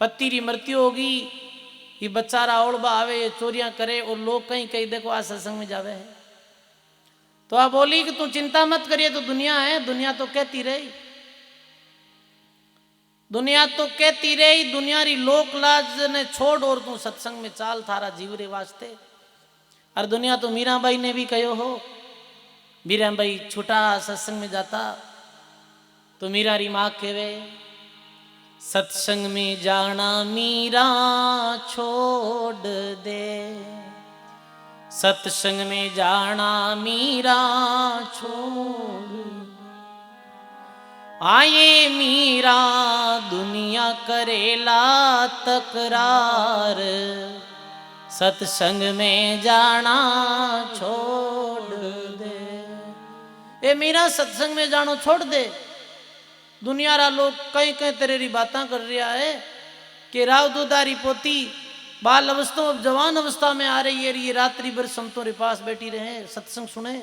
पति की मृत्यु होगी, ये बच्चारा औड़बा आवे, ये चोरियां करे और लोग कहीं कहीं देखो आज सत्संग में जावे है। तो आप बोली कि तू चिंता मत करिए, तो दुनिया है, दुनिया तो कहती रही, दुनिया तो कहती रही, दुनिया री लोक लाज ने छोड़ और तू सत्संग में चाल थारा जीव रे वास्ते। और दुनिया तो मीराबाई ने भी कहो हो, मीराबाई छुटा सत्संग में जाता तो मीरा री माँ कहवे सत्संग में जाना मीरा छोड़ दे, सत्संग में जाना मीरा छोड़। आए मीरा दुनिया करेला तकरार, सत्संग में जाना छोड़ दे। ए मीरा सत्संग में जानो छोड़ दे, दुनिया रा लोग कहीं कहीं तेरे री बातें कर रहा है कि राव दूधारी पोती बाल अवस्था अब जवान अवस्था में आ रही है, ये रात्रि भर संतों के पास बैठी रहे सत्संग सुने।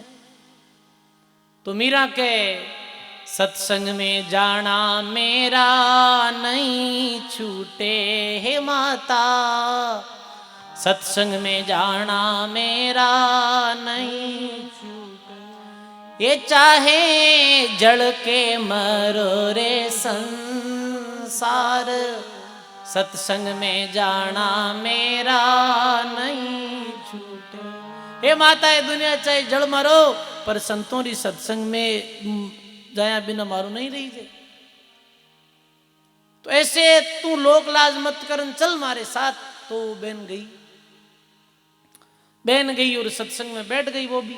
तो मीरा के सत्संग में जाना मेरा नहीं छूटे हे माता, सत्संग में जाना मेरा नहीं छूटे। ये चाहे जड़ के मरो रे संसार, सत्संग में जाना मेरा नहीं छूटे। हे माता ये दुनिया चाहे जड़ मरो पर संतों री सत्संग में जाया बिना मारो नहीं रही जे। तो ऐसे तू लोक लाज मत करन, चल मारे साथ। तो बहन गई और सत्संग में बैठ गई वो भी।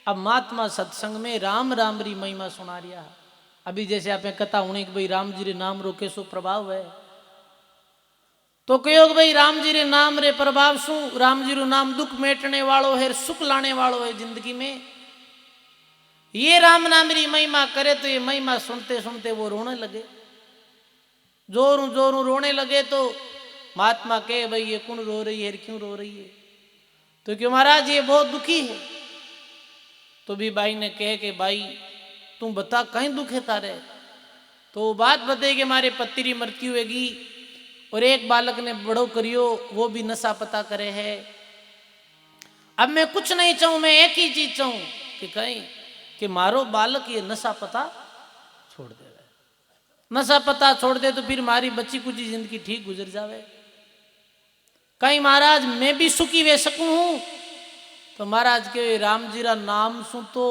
अब महात्मा सत्संग में राम राम री महिमा सुना रिया। अभी जैसे आप कथा होने कि भाई राम जी रे नाम रो कैसो प्रभाव है, तो कहो भाई राम जी रे नाम रे प्रभाव शू, राम जी रो नाम दुख मेटने वालों है, सुख लाने वालों है जिंदगी में। ये राम नाम री महिमा करे तो ये महिमा सुनते सुनते वो रोने लगे, जोरों जोरों रोने लगे। तो महात्मा कहे भाई ये कौन रो रही है, क्यों रो रही है? तो क्यों महाराज ये बहुत दुखी है। तो भी बाई ने कहे कि भाई तू बता कहीं दुख है तारे। तो वो बात बताई कि हमारे पत्नी मृत्यु होगी और एक बालक ने बड़ो करियो, वो भी नशा पता करे है। अब मैं कुछ नहीं चाहूं, मैं एक ही चीज चाहूं कि कहीं कि मारो बालक ये नशा पता छोड़ दे। नशा पता छोड़ दे तो फिर हमारी बच्ची कुछ जिंदगी ठीक गुजर जावे। कहीं महाराज मैं भी सुखी वे सकूं हूं। तो महाराज के राम जी रा नाम सु तो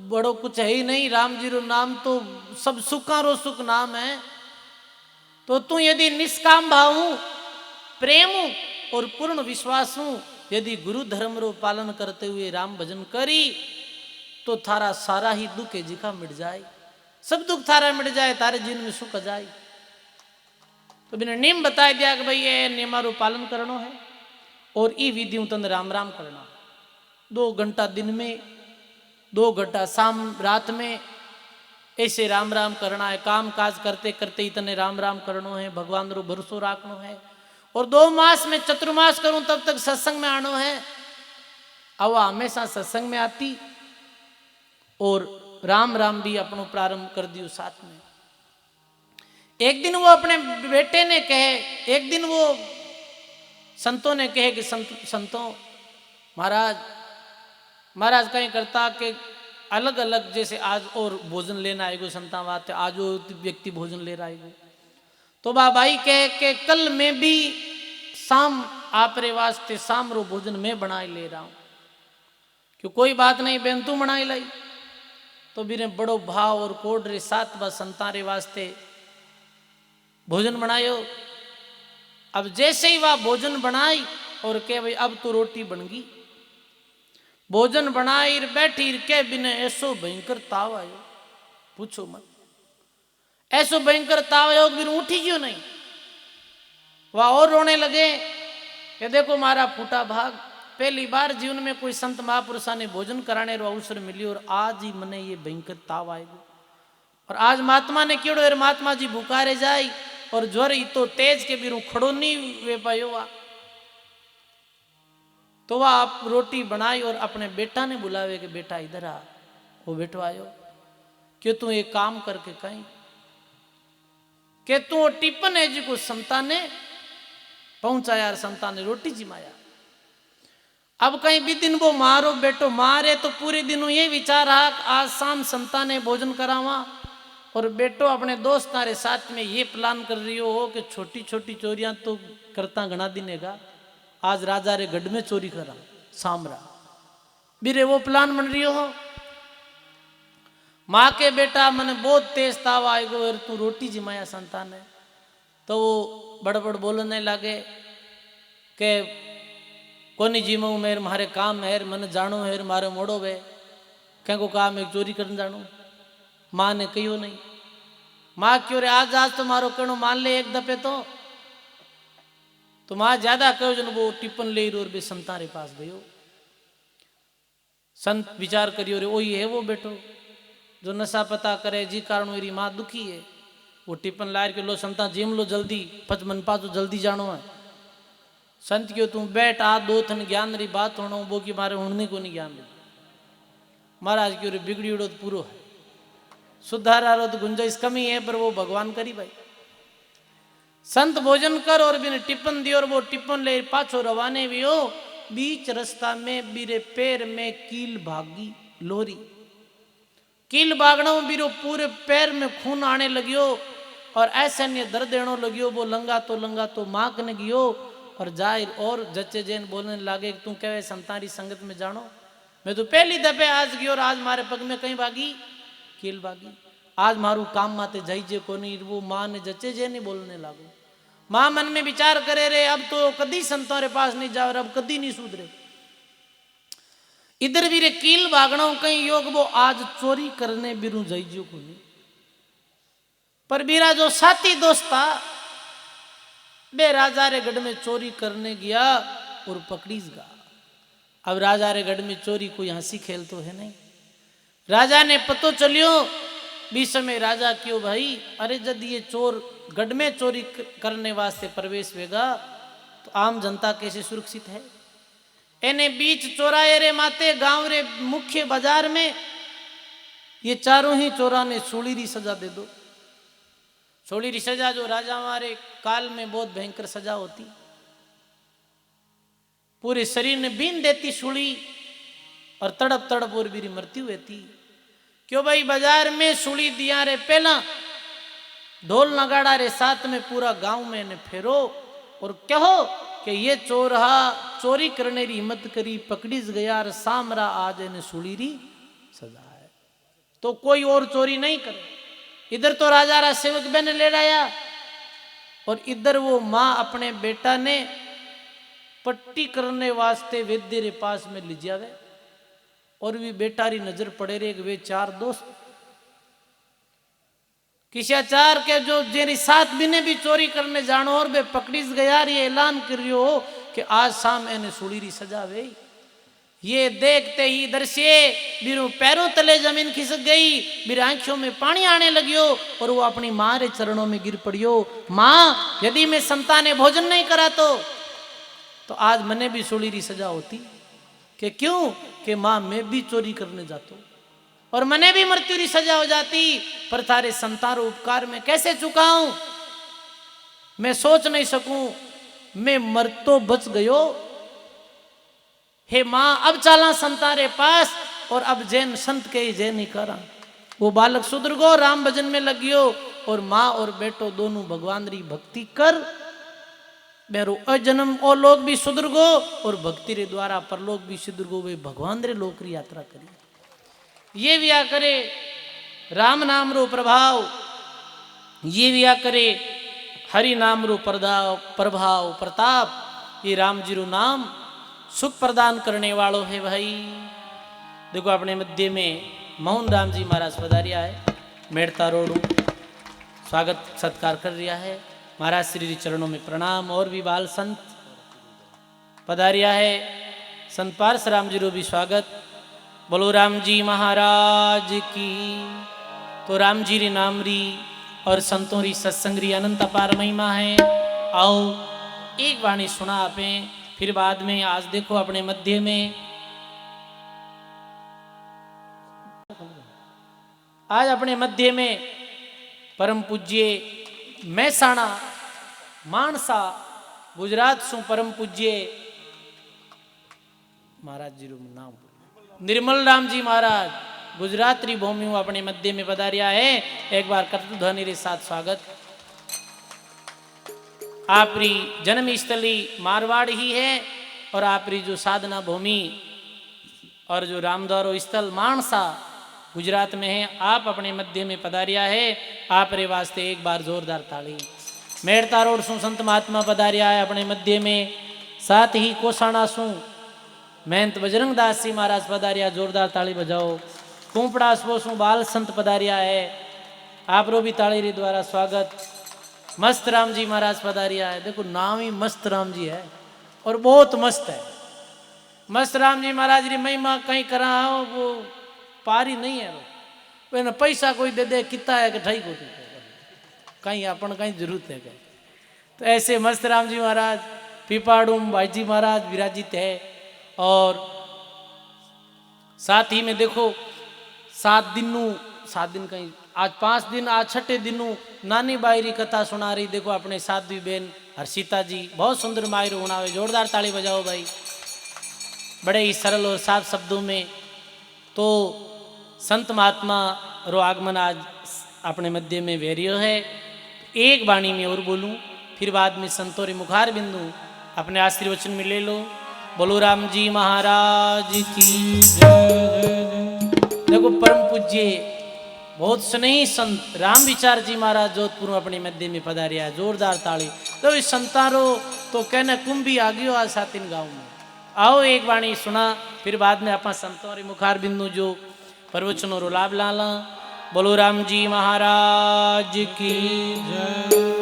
बड़ो कुछ है ही नहीं, राम जी रो नाम तो सब सुखारो सुख नाम है। तो तू यदि निष्काम भाव हूं, प्रेम हूं और पूर्ण विश्वास हूं, यदि गुरु धर्म रो पालन करते हुए राम भजन करी तो थारा सारा ही दुख है जिका मिट जाए, सब दुख थारा मिट जाए, तारे जीवन में सुख आ जाए। तो बिना नियम बता दिया कि भाई ये नियमारो पालन करनो है और ई विधि तन राम राम करना। 2 घंटा दिन में, 2 घंटा शाम रात में ऐसे राम राम करना है। काम काज करते करते इतने राम राम करनो है, भगवान रो भरोसो राखनो है। और 2 मास में चतुर्मास करूं तब तक सत्संग में आनो है। अब हमेशा सत्संग में आती और राम राम भी अपनो प्रारंभ कर दियो साथ में। एक दिन वो अपने बेटे ने कहे, एक दिन वो संतों ने कहे कि संतों महाराज कहीं करता कि अलग अलग जैसे आज और भोजन लेना आएगो संता बात, आज वो व्यक्ति भोजन ले रहा है। तो बाबाई कहे कि कल मैं भी शाम आप रे वास्ते शाम रो भोजन मैं बनाए ले रहा हूं, क्यों कोई बात नहीं बहन तू बनाई लाई। तो भी ने बड़ो भाव और कोड रे साथ बा संता रे वास्ते भोजन बनायो। अब जैसे ही वह भोजन बनाई और कह भाई अब तो रोटी बन गई। भोजन बनाई बैठी के बिना ऐसो भयंकर ताव आयो, पूछो मत। ऐसो भयंकर ताव आयो बिन उठी क्यों नहीं। वह और रोने लगे कि देखो मारा फूटा भाग, पहली बार जीवन में कोई संत महापुरुषा ने भोजन कराने रो अवसर मिली और आज ही मने ये भयंकर ताव आएगा। और आज महात्मा ने क्यों महात्मा जी भूखारे जाए और ज्वर ही तो तेज के बिरू खड़ो नहीं वे पायो। तो वह आप रोटी बनाई और अपने बेटा ने बुलावे कि बेटा इधर आ। वो बेटो आयो, क्यों तू एक काम करके कहीं कि तू टिप्पन है जी को संता ने पहुंचाया, संता ने रोटी जिमाया। अब कहीं भी दिन वो मारो बेटो मारे तो पूरे दिन ये विचार रहा आज शाम संता ने भोजन करावा और बेटो अपने दोस्तां रे साथ में ये प्लान कर रही हो कि छोटी छोटी चोरियां तो करता घना दिन है, आज राजा रे गढ़ में चोरी करा सामरा बीरे वो प्लान बन रही हो। माँ के बेटा मैंने बहुत तेज ताव आएगो और तू रोटी जिमाया संतान है। तो वो बड़बड़ बोलने लगे के कोनी जिमू मेरे मारे काम है मन जानो है मारे मोड़ो वे कहीं को काम है चोरी करने जानो। माँ ने कहो नहीं। माँ क्यों रे आज तो मारो कहनो मान ले एक दफे तो माँ ज्यादा कहो जन वो टिप्पन ले और बे संता रे पास गयो। संत विचार करियो रे वही है वो बेटो जो नशा पता करे जी कारण मेरी माँ दुखी है। वो टिप्पन लायर के लो संता जिम लो जल्दी 5 मन पा तो जल्दी जानो है। संत क्यों तू बैठ आ 2 थन ज्ञान री बात होना वो की मारे उड़ने को नहीं ज्ञान महाराज क्यों रे बिगड़ी उड़ो तो पूरो है सुधार आ तो गुंजाइश कमी है पर वो भगवान करी भाई। संत भोजन कर और बिन टिप्पन दी और वो टिप्पन ले पाछो रवाने भी हो। बीच रास्ता में बीरे पैर में कील भागी लोरी कील भागना बीरो पूरे पैर में खून आने लगियो और ऐसे ने दर्द देनो लगियो। वो लंगा तो माकने गियो और जाहिर और जच्चे जैन बोलने लगे तू कहे संतारी संगत में जानो मैं तो पहली दफे आज गयो और आज मारे पग में कहीं भागी कील भागी। आज मारू काम माते जाइजे को नहीं। वो माँ ने जच्चे जे नहीं बोलने लागो। माँ मन में विचार करे रे अब तो कदी संतों रे पास नहीं जाओ अब कदी नहीं सुधरे। इधर भी रे कील भागना कहीं योग वो आज चोरी करने बिरू जाइजो को नहीं। पर बीरा जो साथी दोस्त था बे राजा रे गढ़ में चोरी करने गया और पकड़ीस गा। अब राजा रे गढ़ में चोरी कोई हंसी खेल तो है नहीं। राजा ने पतो चलियो बीच में राजा क्यों भाई अरे जद ये चोर गढ़ में चोरी करने वास्ते प्रवेश होगा तो आम जनता कैसे सुरक्षित है। एने बीच चौराहे रे माते गांव रे मुख्य बाजार में ये चारों ही चोरा ने सूली री सजा दे दो। सूली री सजा जो राजा हमारे काल में बहुत भयंकर सजा होती, पूरे शरीर ने बीन देती सूली और तड़प तड़प और भी मृत्यु होती। क्यों भाई बाजार में सूली दिया रे पहला ढोल नगाड़ा रे साथ में पूरा गांव में ने फेरो और कहो कि ये चोरहा चोरी करने री हिम्मत करी पकड़ी गया और सामरा आज ने सूली री सजा है तो कोई और चोरी नहीं करे। इधर तो राजा रा सेवक बन ले आया और इधर वो माँ अपने बेटा ने पट्टी करने वास्ते वैद्य रे पास में ले जावे और भी बेटा री नजर पड़े रे वे चार दोस्त किसा चार के जो जेरी साथ भी ने भी चोरी करने जानो और वे पकड़ी गया ये ऐलान करियो कि आज शाम एने सूली री सजा वे। ये देखते ही इधर से बिरु पैरों तले जमीन खिसक गई, बिर आंखों में पानी आने लगियो और वो अपनी माँ रे चरणों में गिर पड़ियो। माँ यदि मैं संतान ने भोजन नहीं करा तो आज मने भी सूली री सजा होती कि क्यों कि माँ मैं भी चोरी करने जाता और मने भी मृत्यु री सजा हो जाती, पर थारे संतान उपकार में कैसे चुकाऊं, मैं सोच नहीं सकूं, मैं मर तो बच गयो। हे मां अब चाला संतारे पास और अब जैन संत के ही जैन ही करा। वो बालक सुधर गो राम भजन में लगियो और माँ और बेटो दोनों भगवान री भक्ति कर मेरो अजन्म ओ लोग भी सुधर गो और भक्ति रे द्वारा परलोक भी सुधर गो। वे भगवान रे लोक री यात्रा करी ये विया करे राम नाम रो प्रभाव, ये विया करे हरि नाम रो प्रभाव प्रताप। ये राम जी रो नाम सुख प्रदान करने वालों है भाई। देखो अपने मध्य में मोहन राम जी महाराज पधारिया है, मेड़ता रोड स्वागत सत्कार कर रिया है। महाराज श्री चरणों में प्रणाम। और भी बाल संत पधारिया है, संत पारस राम जी रो भी स्वागत। बोलो राम जी महाराज की। तो राम जी री नाम री और संतों री सत्संग री अनंत अपार महिमा है। आओ एक वाणी सुना आपे, फिर बाद में आज देखो अपने मध्य में आज अपने मध्य में परम पूज्य महसाणा मानसा गुजरात सु परम पूज्य महाराज जी रू नाम निर्मल राम जी महाराज गुजरात री भूमि अपने मध्य में पधारिया है। एक बार कर्तध्वनि रे साथ स्वागत। आपरी जन्म स्थली मारवाड़ ही है और आपरी जो साधना भूमि और जो रामद्वारो स्थल मानसा गुजरात में है। आप अपने मध्य में पधारिया है, आप रे वास्ते एक बार जोरदार ताली। मेड़ता रोड सु संत महात्मा पधारिया है अपने मध्य में। साथ ही कोसाणा सु महंत बजरंग दास जी महाराज पधारिया, जोरदार ताली बजाओ। कुंपड़ा सु बाल संत पधारिया है, आप रो भी ताली रे द्वारा स्वागत। मस्त राम जी महाराज पधारिया है, देखो नाम ही मस्त राम जी है और बहुत मस्त है। मस्त राम जी महाराज री महिमा कहीं करा हो वो पारी नहीं है। वो ना पैसा कोई दे दे कितना है कि ठाई को कहीं अपन कहीं जरूरत है कहीं। तो ऐसे मस्त राम जी महाराज पीपाड़ूम भाई जी महाराज विराजित है। और साथ ही में देखो 7 दिन कहीं आज 5 दिन, आज 6ठे दिनू नानी बाई री कथा सुना रही। देखो अपने साध्वी बहन हर्षिता जी बहुत सुंदर मायरो उड़ावे, जोरदार ताली बजाओ भाई, बड़े ही सरल और साफ शब्दों में। तो संत महात्मा रो आगमन आज अपने मध्य में वेरियो है। एक वाणी में और बोलूं, फिर बाद में संतों रे मुखार बिंदु अपने आशीर्वचन में ले लो। बोलो राम जी महाराज की जय। देखो परम पूज्य बहुत स्नेही संत राम विचार जी महाराज जोधपुर अपने मध्य में पधारिया, जोरदार ताली। तो इस संतारो तो कहना कुंभी आ गयो आज सातिन गांव में। आओ एक वाणी सुना, फिर बाद में अपना संतों रे मुखार बिंदु जो प्रवचनों रो लाभ लाला। बोलो राम जी महाराज की जय।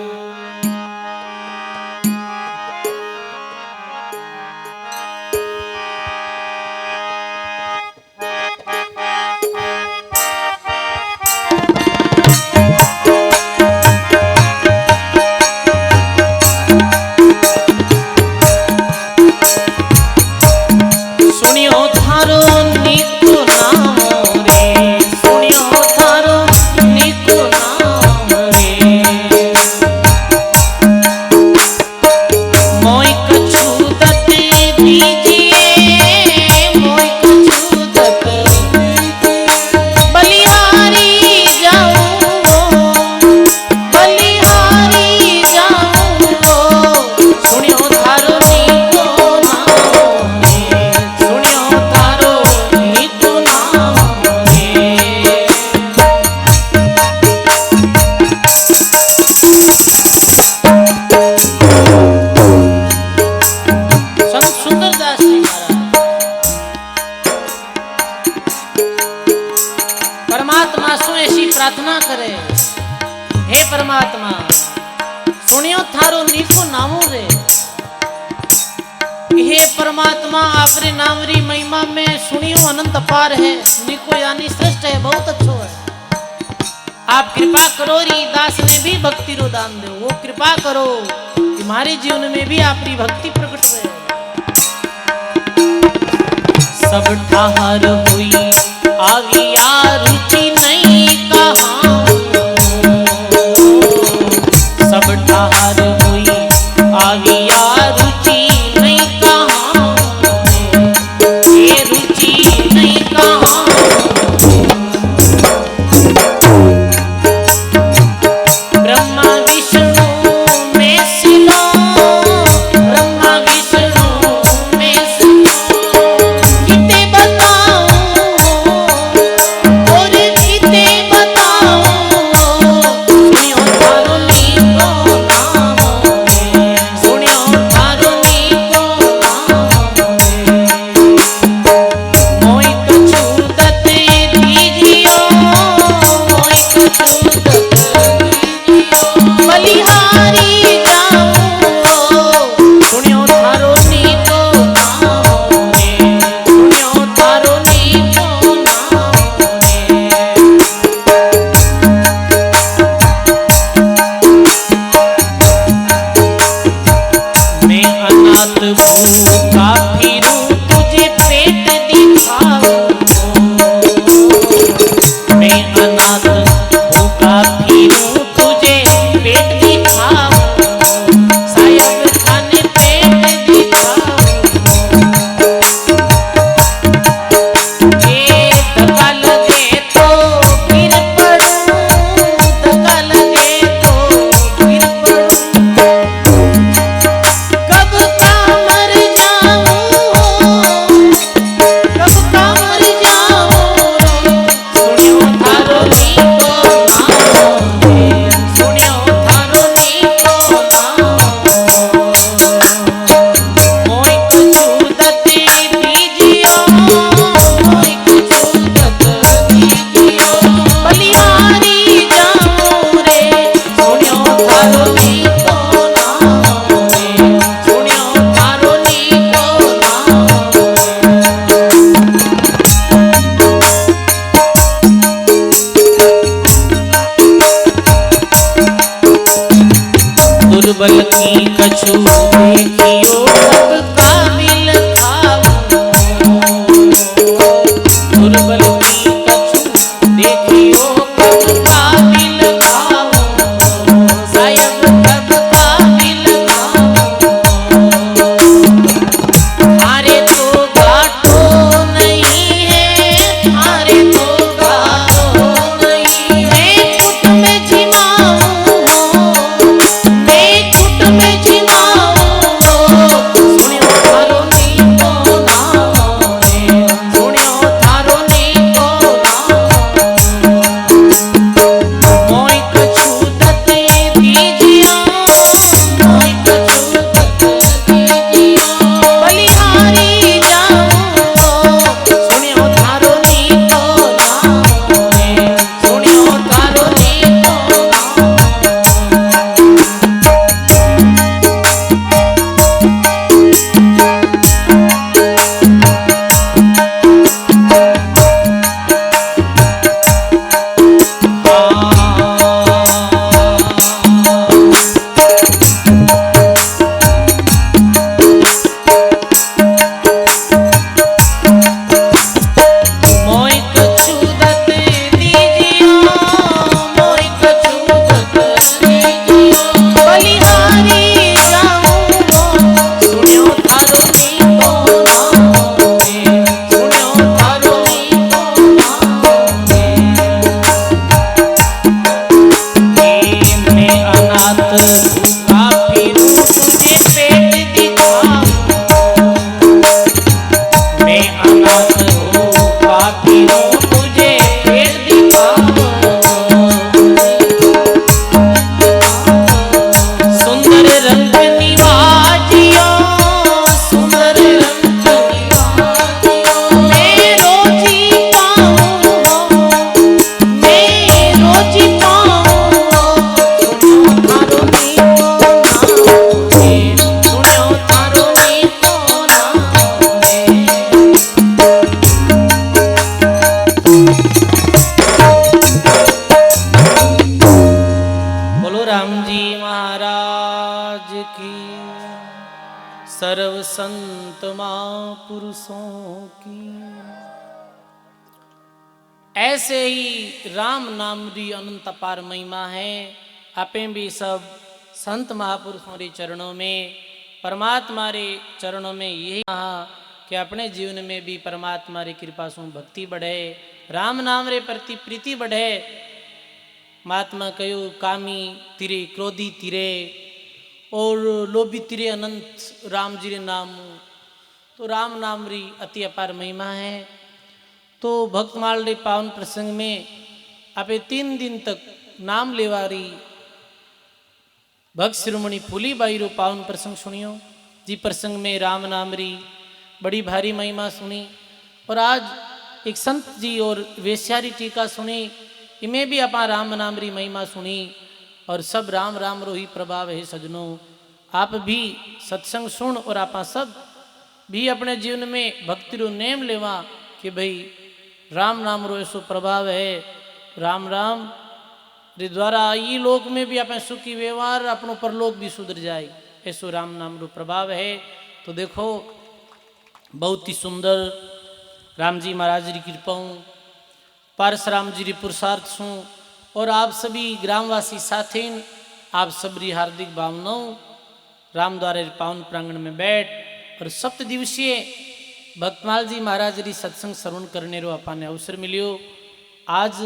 सुनियो थारो नीको नाम रे, सुनियो थारो नीको नाम रे। मोय कछु दत दीजिए, मोय कछु दत बलिहारी जाऊं, बलिहारी जाऊं। सुनियो थारो नीको नाम रे, सुनियो थारो नीको नाम रे। संत सुंदरदास जी महाराज परमात्मा से ऐसी प्रार्थना करे, हे परमात्मा सुनियो थारो नीको नामो रे। हे परमात्मा आपरे नाम री महिमा में सुनियो अनंत अपार है, नीको यानी श्रेष्ठ है, बहुत अच्छो है। आप कृपा करो री दास ने भी भक्ति रो दान दो, वो कृपा करो कि हमारे जीवन में भी आपकी भक्ति प्रकट हुए। सब ठाहर हुई आगिया रुचि नहीं कहाँ, सब ठाहर हुई आगिया रुचि नहीं कहाँ, ये रुचि नहीं कहाँ। ब्रह्मा विष्णु में सिलो, ब्रह्मा विष्णु में सिलो, किते बताऊं संत महापुरुषों की। ऐसे ही राम नाम री अनंत अपार महिमा है। आपे भी सब संत महापुरुषों रे चरणों में, परमात्मा रे चरणों में यही कहा कि अपने जीवन में भी परमात्मा री कृपा से भक्ति बढ़े, राम नाम रे प्रति प्रीति बढ़े। महात्मा कहो कामी तिरे, क्रोधी तिरे और लोभी तिरे अनंत राम जी रे नाम। तो राम नाम री अति अपार महिमा है। तो भक्तमाल रे पावन प्रसंग में आपे 3 दिन तक नाम लेवारी भक्त शिरोमणि फूलीबाई रो पावन प्रसंग सुनियो। जी प्रसंग में राम नाम री बड़ी भारी महिमा सुनी। और आज एक संत जी और वेश्यारी टीका सुनी। इमें भी अपा राम नाम री महिमा सुनी। और सब राम राम रो ही प्रभाव है सजनों। आप भी सत्संग सुन और आपा सब भी अपने जीवन में भक्ति रो नेम लेवा कि भाई राम नाम रो ऐसो प्रभाव है। राम राम रे द्वारा ये लोक में भी अपने सुखी व्यवहार, अपनो परलोक भी सुधर जाए, ऐसो राम नाम रो प्रभाव है। तो देखो बहुत ही सुंदर राम जी महाराज की कृपाओं, परशुराम जी री पुरुषार्थ सु और आप सभी ग्रामवासी साथी आप सबरी हार्दिक भावनाओं राम द्वारे पावन प्रांगण में बैठ और 7 दिवसीय भक्तमाल जी महाराज री सत्संग श्रवण करने रो अपाने अवसर मिलियो। आज